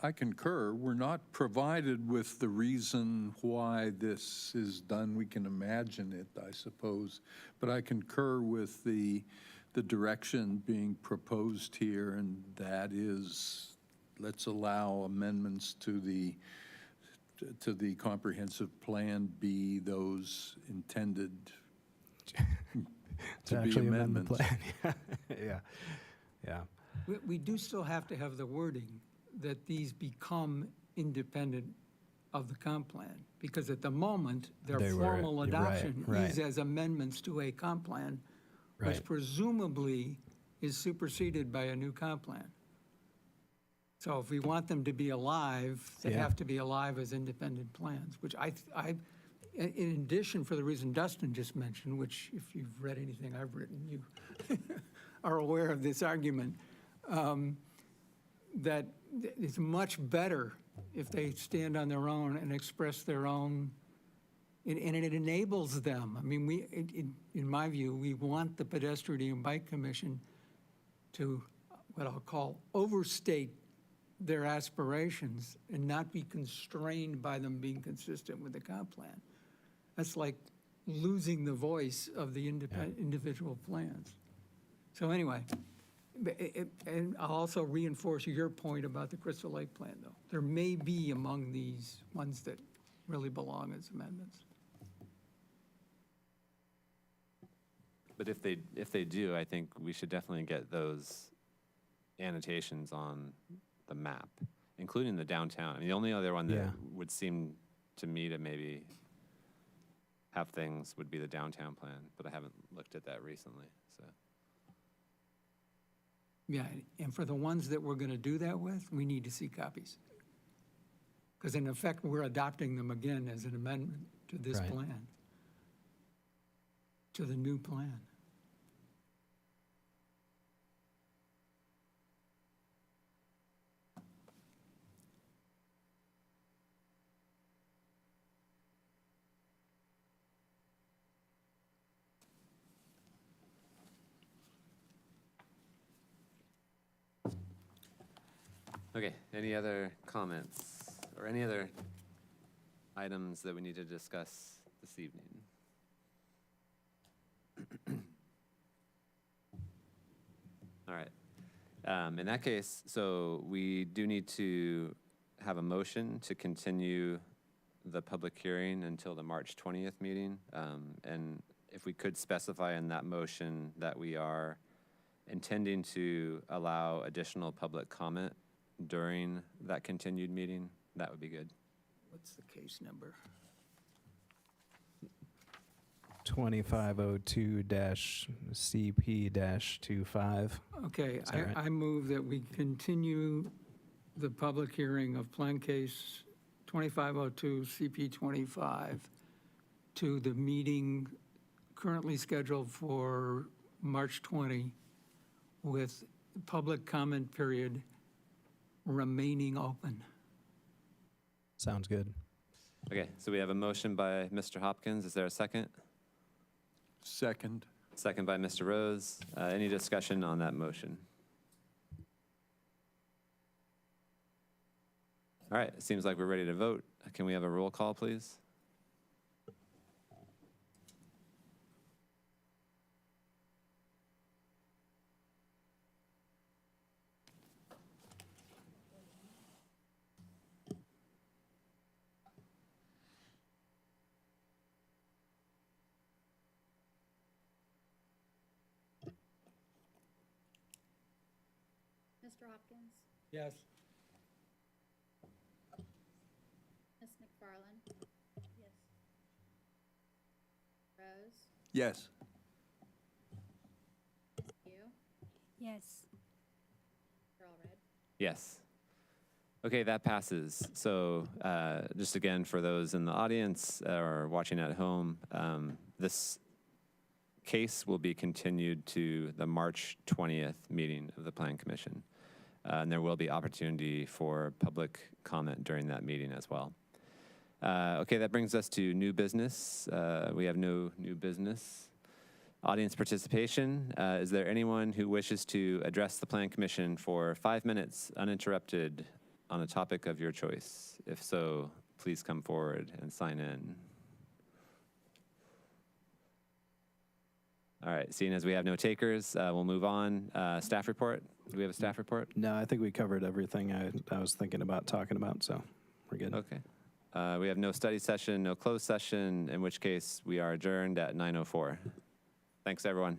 I concur. We're not provided with the reason why this is done. We can imagine it, I suppose. But I concur with the direction being proposed here, and that is, let's allow amendments to the comprehensive plan be those intended to be amendments. Yeah. We do still have to have the wording that these become independent of the comp plan, because at the moment, their They were- formal right, adoption right. is as amendments to a comp plan, which Right. presumably is superseded by a new comp plan. So if we want them to be alive, they Yeah. have to be alive as independent plans, which in addition, for the reason Dustin just mentioned, which if you've read anything I've written, you are aware of this argument, that it's much better if they stand on their own and express their own, and it enables them. I mean, in my view, we want the Pedestrian and Bike Commission to, what I'll call, overstate their aspirations and not be constrained by them being consistent with the comp plan. That's like losing the voice of the individual plans. So anyway, and I'll also reinforce your point about the Crystal Lake plan, though. There may be among these ones that really belong as amendments. But if they do, I think we should definitely get those annotations on the map, including the downtown. I mean, the only other one that would seem to me to maybe have things would be the downtown plan, but I haven't looked at that recently, so. Yeah, and for the ones that we're going to do that with, we need to see copies. Because in effect, we're adopting them again as an amendment to this Right. plan, to the new plan. Okay, any other comments or any other items that we need to discuss this evening? All right. In that case, so we do need to have a motion to continue the public hearing until the March 20th meeting. And if we could specify in that motion that we are intending to allow additional public comment during that continued meeting, that would be good. What's the case number? 2502-CP-25. Okay, Is that right? I move that we continue the public hearing of Plan Case 2502 CP25 to the meeting currently scheduled for March 20 with public comment period remaining open. Sounds good. Okay, so we have a motion by Mr. Hopkins. Is there a second? Second. Second by Mr. Rose. Any discussion on that motion? All right, it seems like we're ready to vote. Can we have a roll call, please? Mr. Hopkins, Yes. Ms. McFarland. Yes. Rose, Yes. you, Yes. you're all red. Yes. Okay, that passes. So just again, for those in the audience or watching at home, this case will be continued to the March 20th meeting of the Plan Commission. And there will be opportunity for public comment during that meeting as well. Okay, that brings us to new business. We have no new business. Audience participation. Is there anyone who wishes to address the Plan Commission for 5 minutes uninterrupted on a topic of your choice? If so, please come forward and sign in. All right, seeing as we have no takers, we'll move on. Staff report. Do we have a staff report? No, I think we covered everything I was thinking about talking about, so we're good. Okay. We have no study session, no closed session, in which case we are adjourned at 9:04. Thanks, everyone.